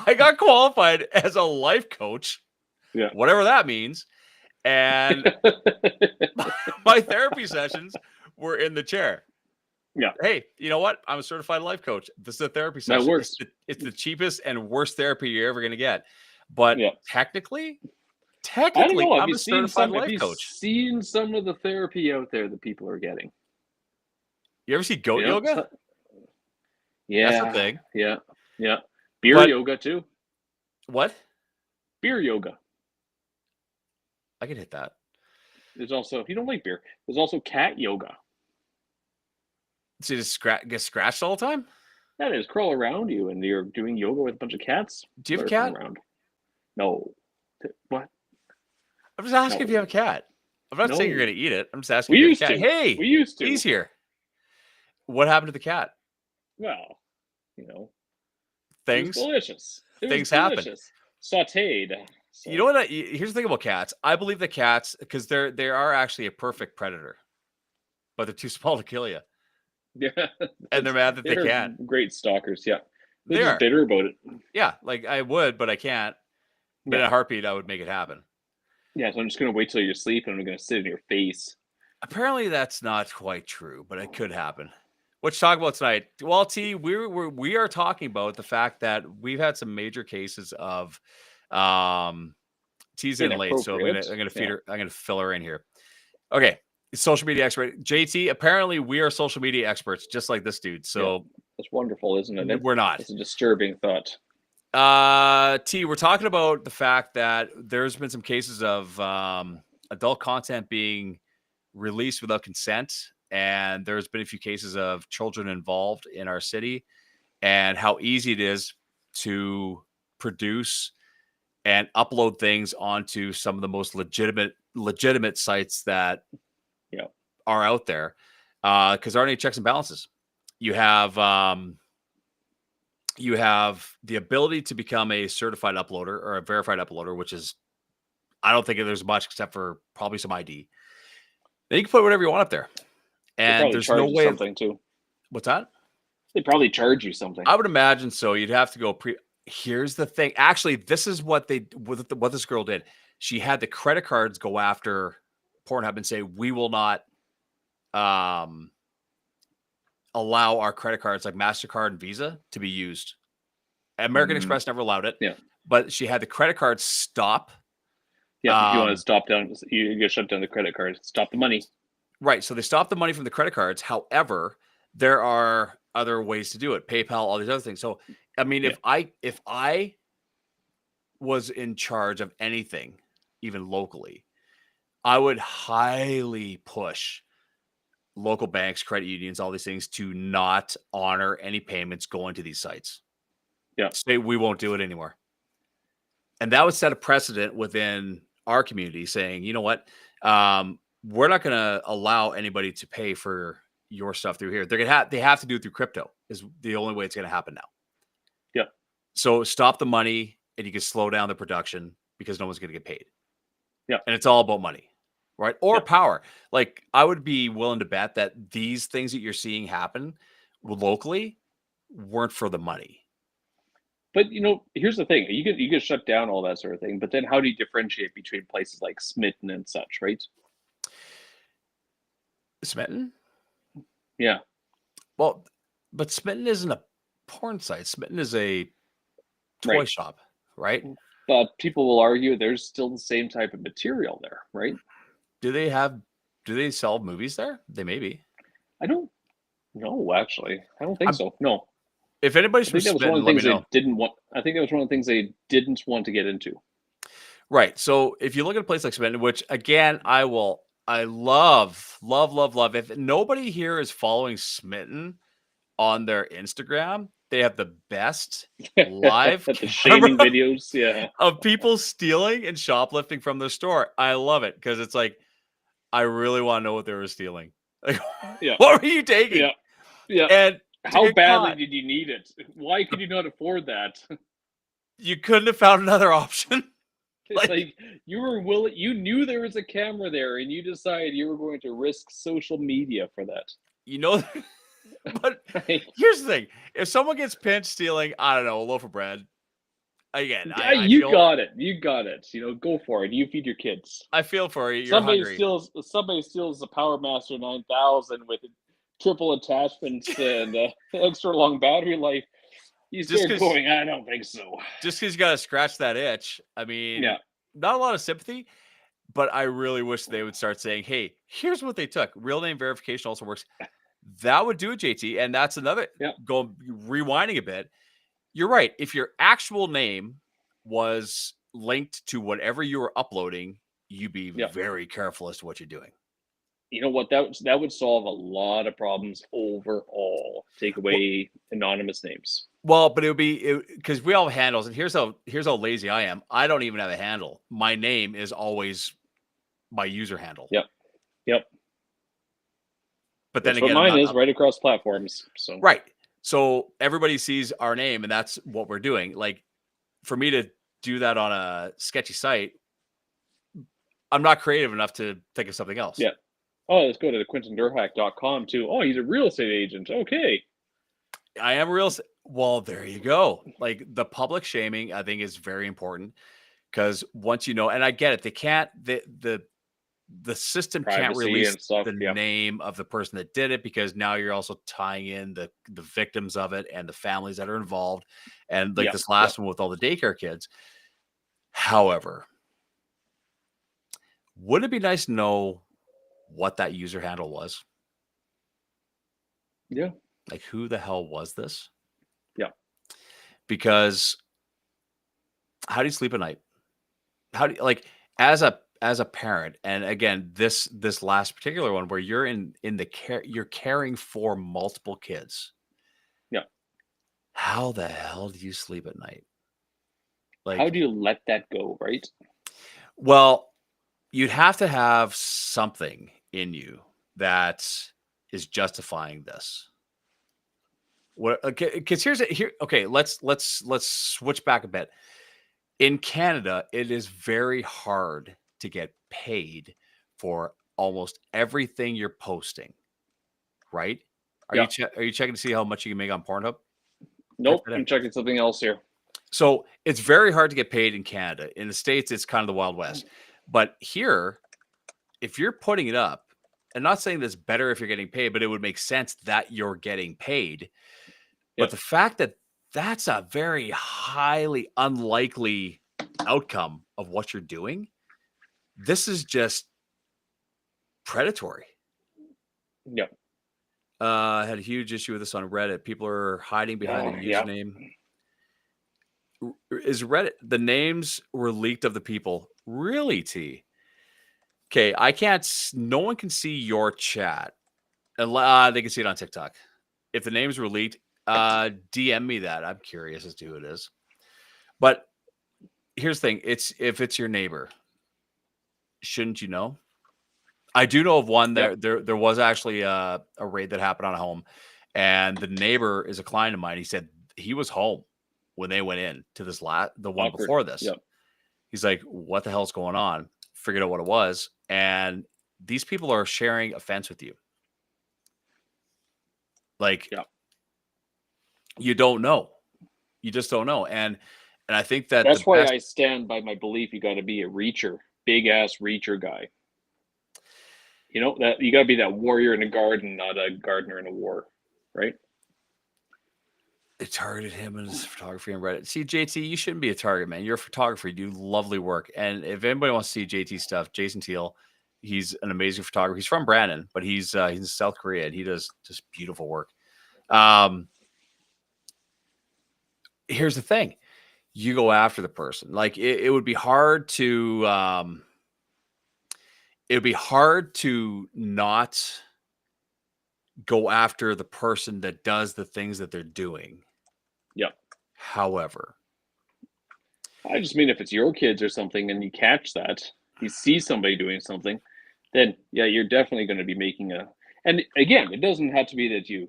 I got qualified as a life coach, whatever that means. And my therapy sessions were in the chair. Yeah. Hey, you know what? I'm a certified life coach. This is a therapy session. That works. It's the cheapest and worst therapy you're ever going to get. But technically, I don't know. I'm a certified life coach. Have you seen some of the therapy out there that people are getting? You ever see goat yoga? Yeah. That's the thing. Yeah. Yeah. Beer yoga too. What? Beer yoga. I can hit that. There's also, if you don't like beer, there's also cat yoga. So you just get scratched all the time? That is, crawl around you and you're doing yoga with a bunch of cats. Do you have a cat? Around. No. What? I'm just asking if you have a cat. I'm not saying you're going to eat it. I'm just asking if you have a cat. Hey, we used to. He's here. What happened to the cat? Well, you know. Things? It was delicious. Things happen. Sauteed. So. You know what? Here's the thing about cats. I believe the cats, because they are actually a perfect predator, but they're too small to kill you. Yeah. And they're mad that they can't. Great stalkers, yeah. They're just bitter about it. Yeah, like I would, but I can't. But in a heartbeat, I would make it happen. Yeah, so I'm just going to wait till you're asleep and I'm going to sit in your face. Apparently, that's not quite true, but it could happen. What you talk about tonight? Well, T, we are talking about the fact that we've had some major cases of T's in late, so I'm gonna feed her. I'm gonna fill her in here. Okay, social media expert JT. Apparently, we are social media experts, just like this dude. So that's wonderful, isn't it? We're not. It's a disturbing thought. T, we're talking about the fact that there's been some cases of adult content being released without consent, and there's been a few cases of children involved in our city, and how easy it is to produce and upload things onto some of the most legitimate sites that are out there, because there aren't any checks and balances. You have the ability to become a certified uploader or a verified uploader, which is, I don't think there's much except for probably some ID. Then you can put whatever you want up there, and there's no way. Something too. What's that? They probably charge you something. I would imagine so. You'd have to go Here's the thing. Actually, this is what what this girl did. She had the credit cards go after Pornhub and say, we will not allow our credit cards like MasterCard and Visa to be used. American Express never allowed it. Yeah. But she had the credit cards stop. Yeah, if you want to stop down, you get shut down the credit card. Stop the money. Right. So they stopped the money from the credit cards. However, there are other ways to do it. PayPal, all these other things. So, I mean, if I was in charge of anything, even locally, I would highly push local banks, credit unions, all these things to not honor any payments going to these sites. Yeah. Say we won't do it anymore. And that would set a precedent within our community saying, you know what, we're not going to allow anybody to pay for your stuff through here. They have to do it through crypto is the only way it's going to happen now. Yeah. So stop the money and you can slow down the production because no one's going to get paid. Yeah. And it's all about money, right? Or power. Like I would be willing to bet that these things that you're seeing happen locally weren't for the money. But here's the thing: you could shut down all that sort of thing. But then, how do you differentiate between places like Smitten and such, right? Smitten? Yeah. Well, but Smitten isn't a porn site. Smitten is a toy shop, right? But people will argue there's still the same type of material there, right? Do they sell movies there? They may be. I don't know, actually. I don't think so. No. If anybody's from Smitten, let me know. I think that was one of the things they didn't want to get into. Right. So if you look at a place like Smitten, which again, I will I love, love, love, love. If nobody here is following Smitten on their Instagram, they have the best live The camera shaming videos, yeah. of people stealing and shoplifting from their store. I love it because it's like, I really want to know what they were stealing. Like, Yeah, what were you taking? yeah, yeah. And to How get badly caught, did you need it? Why could you not afford that? you couldn't have found another option. It's Like, like you were willing, you knew there was a camera there, and you decided you were going to risk social media for that. you know, but Right? here's the thing: if someone gets pinched stealing, I don't know, a loaf of bread, again, Yeah, I you feel got it. You got it. Go for it. You feed your kids. I feel for you. You're Somebody hungry. steals. Somebody steals the Power Master 9000 with triple attachments and extra long battery life. You Just start because going. I don't think so. you got to scratch that itch. I Yeah. mean, not a lot of sympathy, but I really wish they would start saying, "Hey, here's what they took. Real name verification also works." That would do it, JT. And that's another Yeah. go rewinding a bit. You're right. If your actual name was linked to whatever you were uploading, you'd be Yeah. very careful as to what you're doing. You know what? That would solve a lot of problems overall. Take Well, away anonymous names. but it would be because we all have handles, and here's how lazy I am. I don't even have a handle. My name is always my user handle. Yep. Yep. But then That's what again, mine is, right across platforms. So right. So everybody sees our name, and that's what we're doing. Like for me to do that on a sketchy site, I'm not creative enough to think of something else. yeah. Oh, let's go to QuentinDurhack.com too. Oh, he's a real estate agent. Okay. I am real. Well, there you go. Like the public shaming, I think is very important because once you know, and I get it, they can't. The system can't Privacy release and stuff. the Yeah. name of the person that did it because now you're also tying in the victims of it and the families that are involved, and like Yeah. this Yeah. last one with all the daycare kids. However, would it be nice to know what that user handle was? Yeah. Like, who the hell was this? Yeah. Because how do you sleep at night? How do you like as a parent? And again, this last particular one where you're in the care, you're caring for multiple kids. Yeah. How the hell do you sleep at night? How Like, do you let that go, right? well, you'd have to have something in you that is justifying this. What? Okay, because here. Okay, let's switch back a bit. In Canada, it is very hard to get paid for almost everything you're posting, right? Yeah. Are you checking to see how much you can make on Pornhub? Type Nope. that in. I'm checking something else here. So it's very hard to get paid in Canada. In the States, it's kind of the Wild West. But here, if you're putting it up, and not saying that's better if you're getting paid, but it would make sense that you're getting paid. But Yep. the fact that that's a very highly unlikely outcome of what you're doing, this is just predatory. Yep. I had a huge issue with this on Reddit. People are hiding behind Oh, their yeah. username. Is Reddit the names were leaked of the people? Really, T? Okay, I can't. No one can see your chat. They can see it on TikTok. If the names were leaked, DM me that. I'm curious as to who it is. But here's the thing: if it's your neighbor, shouldn't you know? I do know of one. Yep. There was actually a raid that happened on a home, and the neighbor is a client of mine. He said he was home when they went in to the one Awkward. before this. Yep. He's like, "What the hell's going on?" Figured out what it was, and these people are sharing a fence with you. Like, Yep. you don't know, you just don't know, and I think that the That's why best. I stand by my belief. You got to be a reacher, big ass reacher guy. You know that you got to be that warrior in a garden, not a gardener in a war, right? It targeted him and his photography on Reddit. See, JT, you shouldn't be a target, man. You're a photographer. You do lovely work. And if anybody wants to see JT stuff, Jason Teal, he's an amazing photographer. He's from Brandon, but he's in South Korea and he does just beautiful work. Here's the thing. You go after the person. Like it would be hard to it'd be hard to not go after the person that does the things that they're doing. Yep. However, I just mean if it's your kids or something and you catch that, you see somebody doing something, then yeah, you're definitely going to be making a. And again, it doesn't have to be that you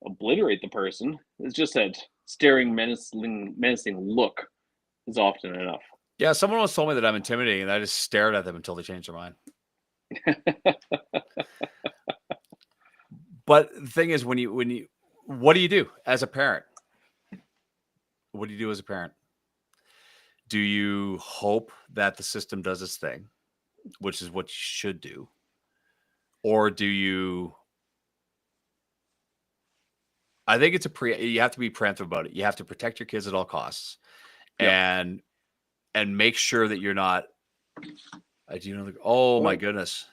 obliterate the person. It's just that staring, menacing look is often enough. yeah, someone once told me that I'm intimidating, and I just stared at them until they changed their mind. But the thing is, what do you do as a parent? What do you do as a parent? Do you hope that the system does its thing, which is what you should do? Or do you, I think you have to be preemptive about it. You have to protect your kids at all costs, Yep. and make sure that you're not, oh my Well, goodness.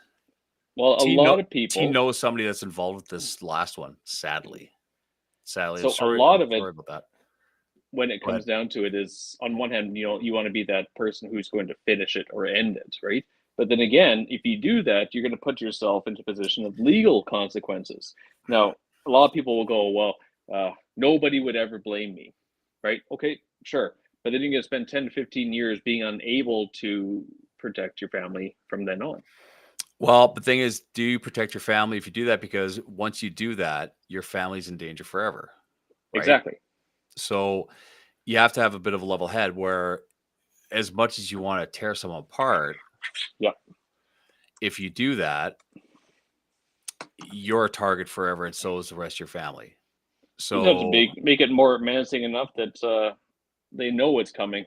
well, a T lot of T people. knows somebody that's involved with this last one, sadly. I'm So a sorry. lot I'm of it, sorry about that. when it Go ahead. comes down to it, is on one hand, you want to be that person who's going to finish it or end it, right? But then again, if you do that, you're going to put yourself into a position of legal consequences. Now, a lot of people will go, well, nobody would ever blame me, right? Okay, sure. But then you're going to spend 10 to 15 years being unable to protect your family from then on. Well, the thing is, do you protect your family if you do that? Because once you do that, your family's in danger forever, right? Exactly. So you have to have a bit of a level head where, as much as you want to tear someone apart, Yeah. if you do that, you're a target forever, and so is the rest of your family. You just have to So make it more menacing enough that they know what's coming.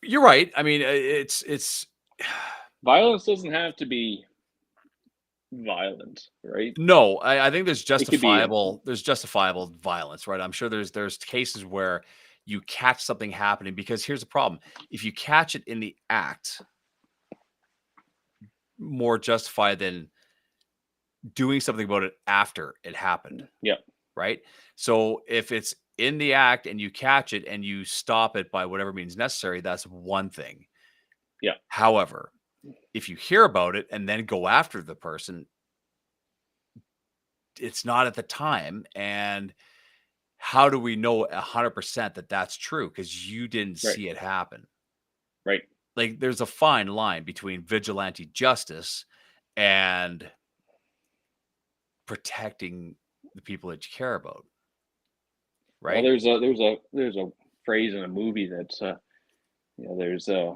you're right. I mean, it's Violence doesn't have to be violent, right? no. I think It could be there's justifiable violence, right? I'm sure there's cases where you catch something happening, because here's the problem: if you catch it in the act, more justified than doing something about it after it happened, yeah, right? So if it's in the act and you catch it and you stop it by whatever means necessary, that's one thing. yeah, However, if you hear about it and then go after the person, it's not at the time. And how do we know 100% that that's true? Because you didn't right, see it happen. right. Like, there's a fine line between vigilante justice and protecting the people that you care about, Well, right? there's a phrase in a movie that there's a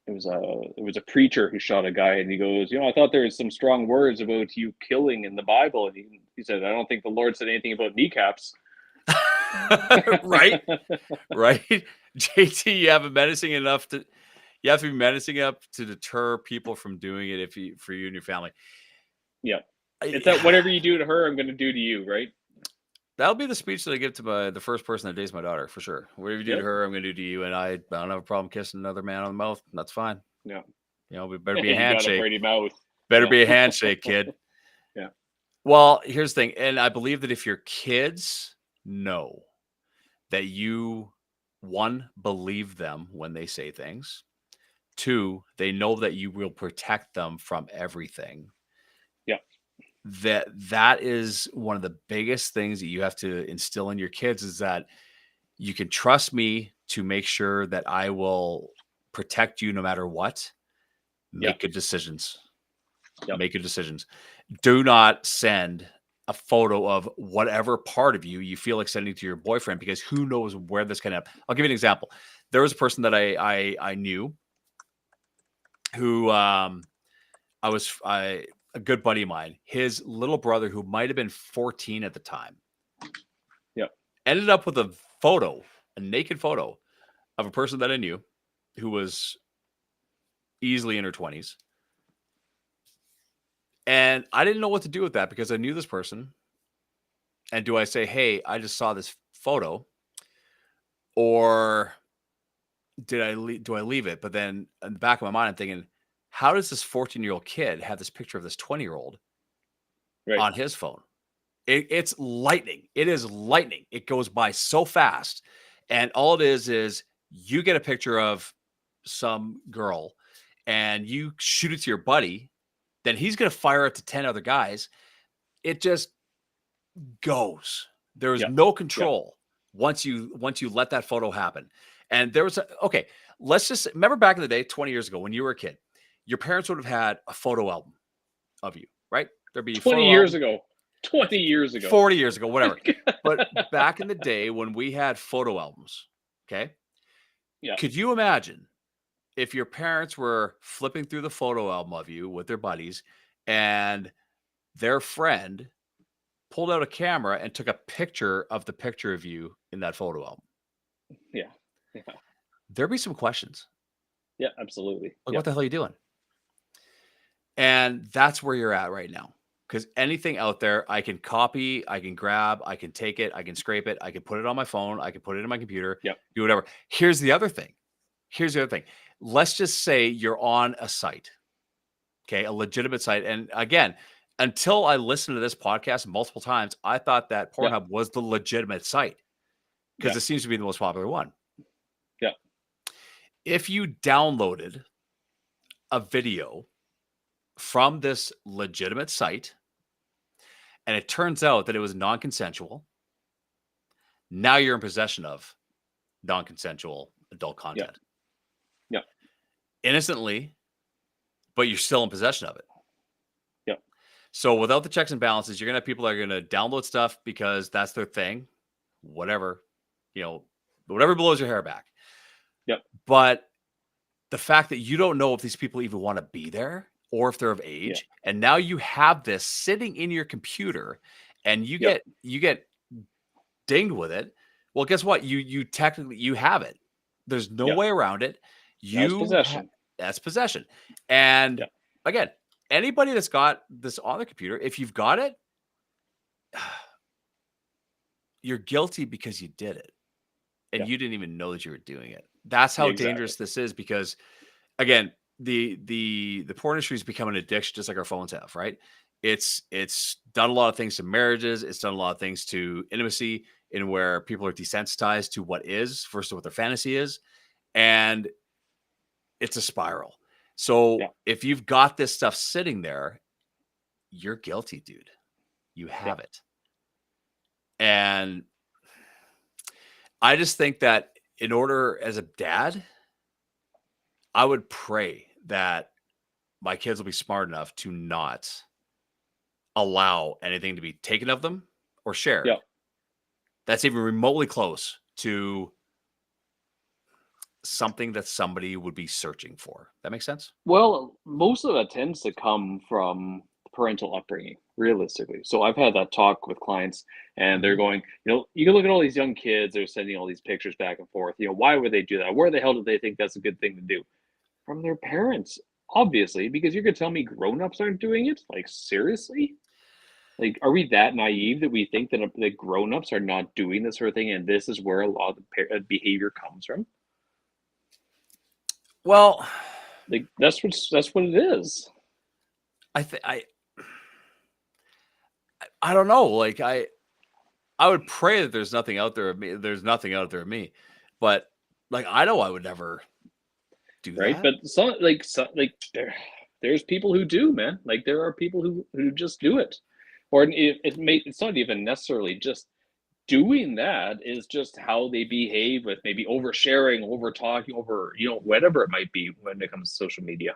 it was a preacher who shot a guy and he goes, I thought there was some strong words about you killing in the Bible, and he said, I don't think the Lord said anything about kneecaps. Right, right. JT, you have to be menacing enough to deter people from doing it for you and your family. Yeah, it's that whatever you do to her, I'm going to do to you, right? That'll be the speech that I give to the first person that dates my daughter, for sure. Whatever you do to Yep. her, I'm going to do to you, and I don't have a problem kissing another man on the mouth. That's fine. Yeah. It better be a You got a handshake. pretty mouth. Better Yeah. be a handshake, kid. Yeah. Well, here's the thing, and I believe that if your kids know that you, one, believe them when they say things, two, they know that you will protect them from everything. Yeah. That is one of the biggest things that you have to instill in your kids, is that you can trust me to make sure that I will protect you no matter what. Yeah. Make good decisions. Yep. Make good decisions. Do not send a photo of whatever part of you feel like sending to your boyfriend, because who knows where this can happen. I'll give you an example. There was a person that I knew who a good buddy of mine, his little brother, who might have been 14 at the time, Yep. ended up with a naked photo of a person that I knew who was easily in her 20s. And I didn't know what to do with that, because I knew this person. And do I say, hey, I just saw this photo, or do I leave it? But then in the back of my mind, I'm thinking, how does this 14-year-old kid have this picture of this 20-year-old Right. on his phone? It's lightning. It is lightning. It goes by so fast. And all it is you get a picture of some girl, and you shoot it to your buddy, then he's going to fire it to 10 other guys. It just goes. There is Yeah. no Yeah. control once you let that photo happen. And there was okay, let's just remember back in the day, 20 years ago, when you were a kid, your parents would have had a photo album of you, right? There'd be a 20 photo years album, ago. 20 years ago. 40 years ago, whatever. But back in the day when we had photo albums, okay? Yeah. Could you imagine if your parents were flipping through the photo album of you with their buddies and their friend pulled out a camera and took a picture of you in that photo album? Yeah. Yeah. There'd be some questions. Yeah, absolutely. Like, Yeah. what the hell are you doing? And that's where you're at right now. Because anything out there, I can copy, I can grab, I can take it, I can scrape it, I can put it on my phone, I can put it in my computer, Yep. do whatever. Here's the other thing. Let's just say you're on a site, okay, a legitimate site. And again, until I listened to this podcast multiple times, I thought that Yeah. Pornhub was the legitimate site because Yeah. it seems to be the most popular one. Yeah. If you downloaded a video from this legitimate site and it turns out that it was non-consensual, now you're in possession of non-consensual adult content. Yeah. Innocently, but you're still in possession of it. Yeah. So without the checks and balances, you're going to have people that are going to download stuff because that's their thing, whatever, whatever blows your hair back. Yep. But the fact that you don't know if these people even want to be there or if they're of age, and now you have this sitting in your computer and you get dinged with it. Well, guess what? You technically you have it. There's no way around it. That's possession. That's possession. And again, anybody that's got this on their computer, if you've got it, you're guilty because you did it. And you didn't even know that you were doing it. That's how dangerous this is because again, the porn industry has become an addiction just like our phones have, right? It's done a lot of things to marriages, it's done a lot of things to intimacy in where people are desensitized to what is versus what their fantasy is. And it's a spiral. So if you've got this stuff sitting there, you're guilty, dude. You have it. And I just think that in order as a dad, I would pray that my kids will be smart enough to not allow anything to be taken of them or shared. Yeah. That's even remotely close to something that somebody would be searching for. That makes sense? Well, most of that tends to come from parental upbringing, realistically. So I've had that talk with clients and they're going, you can look at all these young kids, they're sending all these pictures back and forth. Why would they do that? Where the hell do they think that's a good thing to do? From their parents, obviously, because you're going to tell me grown-ups aren't doing it? Like, seriously? Like, are we that naive that we think that grown-ups are not doing this sort of thing and this is where a lot of the behavior comes from? Well, like that's what it is. I don't know. Like I would pray that there's nothing out there of me. There's nothing out there of me, but like I know I would never do right. that. But there's people who do, man. Like there are people who just do it, or it's not even necessarily just doing that. Is just how they behave with maybe oversharing, over talking, over whatever it might be when it comes to social media.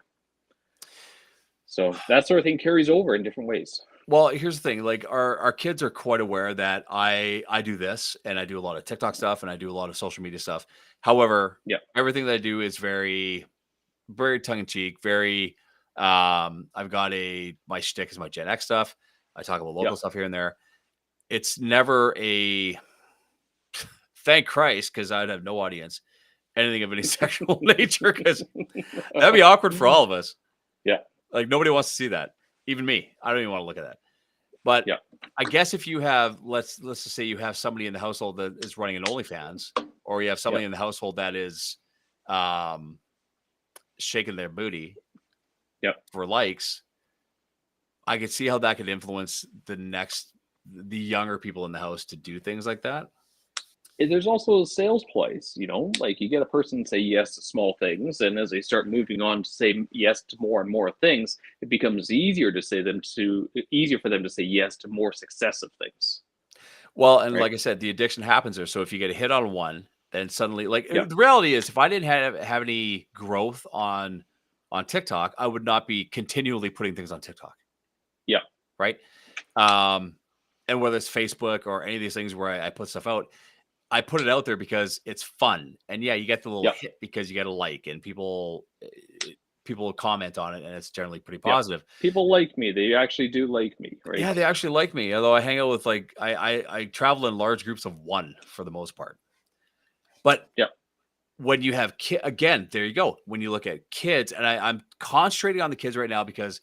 So that sort of thing carries over in different ways. Well, here's the thing. Like our kids are quite aware that I do this and I do a lot of TikTok stuff and I do a lot of social media stuff. However, everything that I do is very, very tongue in cheek, very, I've got my shtick is my Gen X stuff. I talk about local stuff here and there. It's never thank Christ, because I'd have no audience, anything of any sexual nature, because that'd be awkward for all of us. Yeah. Like nobody wants to see that. Even me. I don't even want to look at that. But I guess if you have, let's just say you have somebody in the household that is running an OnlyFans, or you have somebody in the household that is shaking their booty for likes, I could see how that could influence the younger people in the house to do things like that. there's also a sales place, like you get a person say yes to small things, and as they start moving on to say yes to more and more things, it becomes easier for them to say yes to more successive things, Well, and right? like I said, the addiction happens there. So if you get a hit on one, then suddenly, like Yeah, the reality is, if I didn't have any growth on TikTok, I would not be continually putting things on TikTok, yeah, right? Um, and whether it's Facebook or any of these things where I put stuff out, I put it out there because it's fun. And yeah, you get the little yeah, hit because you get a like, and people comment on it, and it's generally pretty yeah. positive. People like me. They actually do like me, right? Yeah, they actually like me. Although I hang out with like I travel in large groups of one for the most part. But Yeah, when you have again, there you go. When you look at kids, and I'm concentrating on the kids right now because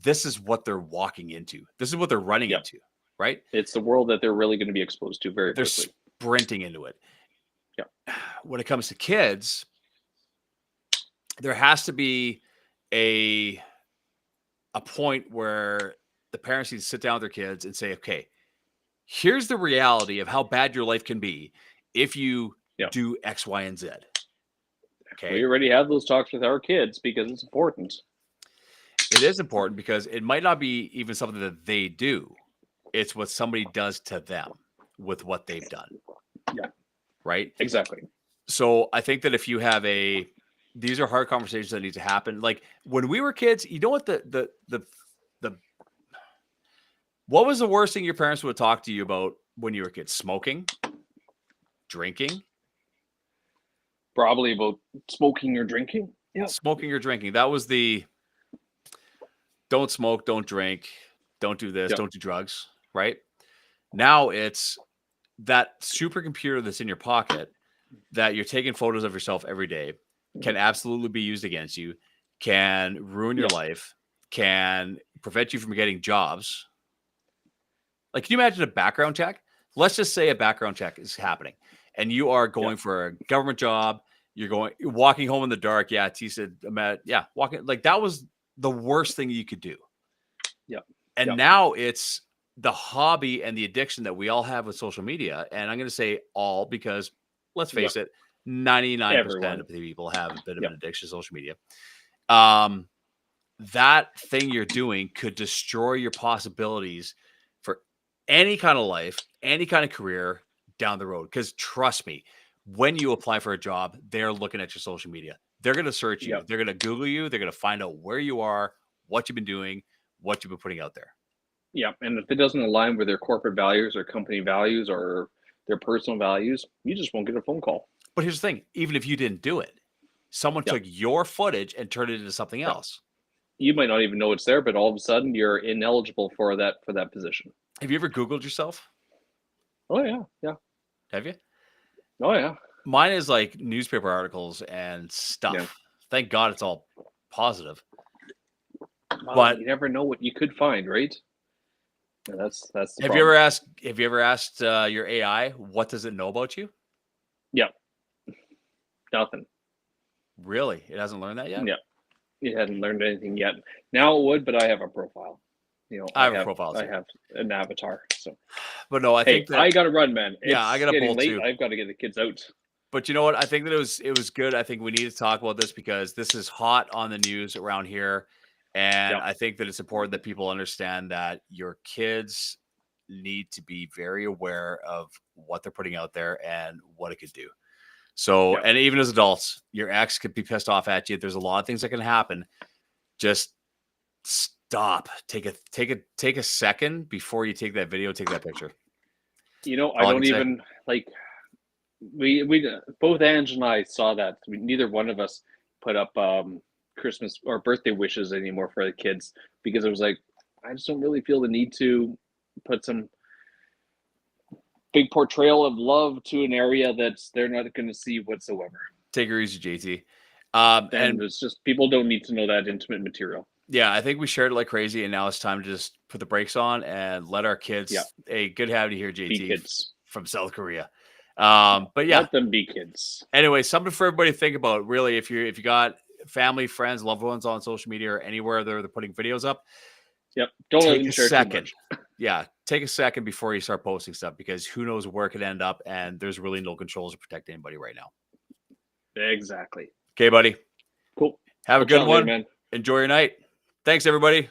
this is what they're walking into. This is what they're running yeah. into, right? It's the world that they're really going to be exposed to very They're quickly. sprinting into it. Yeah, When it comes to kids, there has to be a point where the parents need to sit down with their kids and say, okay, here's the reality of how bad your life can be if you yeah. do X, Y, and Z. We Okay. already have those talks with our kids because it's important. It is important because it might not be even something that they do. It's what somebody does to them with what they've done. Yeah, Right. exactly. So I think that if you have these are hard conversations that need to happen. Like when we were kids, you know what the what was the worst thing your parents would talk to you about when you were kids? Smoking, drinking, Probably about smoking or drinking. Yeah, smoking or drinking. That was the don't smoke, don't drink, don't do this, yeah, don't do drugs, right? Now it's that supercomputer that's in your pocket that you're taking photos of yourself every day can absolutely be used against you, can ruin your yeah, life, can prevent you from getting jobs. Like, can you imagine a background check? Let's just say a background check is happening and you are yeah, going for a government job. You're walking home in the dark. Yeah. T said, walking like that was the worst thing you could do. yeah, And yeah, now it's the hobby and the addiction that we all have with social media. And I'm going to say all because let's yeah. face it, 99% Everyone. of the people have a bit of Yeah, an addiction to social media. Um, that thing you're doing could destroy your possibilities for any kind of life, any kind of career down the road. Because trust me, when you apply for a job, they're looking at your social media. They're going to search yeah, you. They're going to Google you. They're going to find out where you are, what you've been doing, what you've been putting out there. yeah. And if it doesn't align with their corporate values or company values or their personal values, you just won't get a phone call. But here's the thing, even if you didn't do it, someone Yeah, took your footage and turned it into something yeah. else. You might not even know it's there, but all of a sudden you're ineligible for that position. Have you ever Googled yourself? Oh yeah, yeah. Have you? Oh yeah, Mine is like newspaper articles and yeah. stuff. Thank God it's all positive. Well, But you never know what you could find, right? Yeah, that's the have you problem. ever asked your AI what does it know about you? Yeah, nothing. Really? It hasn't learned that yet? Yeah, it hadn't learned anything yet. Now it would, but I have a profile. I have a profile I too. have an avatar. So But no, I hey, think that I gotta run, man. yeah, I It's got a getting bolt late. too. I've got to get the kids out. But you know what? I think that it was good. I think we need to talk about this because this is hot on the news around here. And Yeah, I think that it's important that people understand that your kids need to be very aware of what they're putting out there and what it could do. So, yeah. and even as adults, your ex could be pissed off at you. There's a lot of things that can happen. Just stop. Take a second before you take that video, take that picture. I All I don't can say. even like. We both Ange and I saw that. Neither one of us put up Christmas or birthday wishes anymore for the kids because it was like I just don't really feel the need to put some big portrayal of love to an area that's they're not going to see whatsoever. Take her easy, JT. And And it's just people don't need to know that intimate material. yeah, I think we shared it like crazy, and now it's time to just put the brakes on and let our Yeah, kids. Hey, good having you here, be JT kids. from South Korea. Yeah, But yeah, let them be kids. anyway, something for everybody to think about. Really, if you got family, friends, loved ones on social media or anywhere they're putting videos up, Yep, don't let take them a share too second. much. Yeah, take a second before you start posting stuff, because who knows where it could end up, and there's really no controls to protect anybody right now. Exactly. Okay, buddy. Cool. Have a good one. Man. Enjoy your night. Thanks, everybody.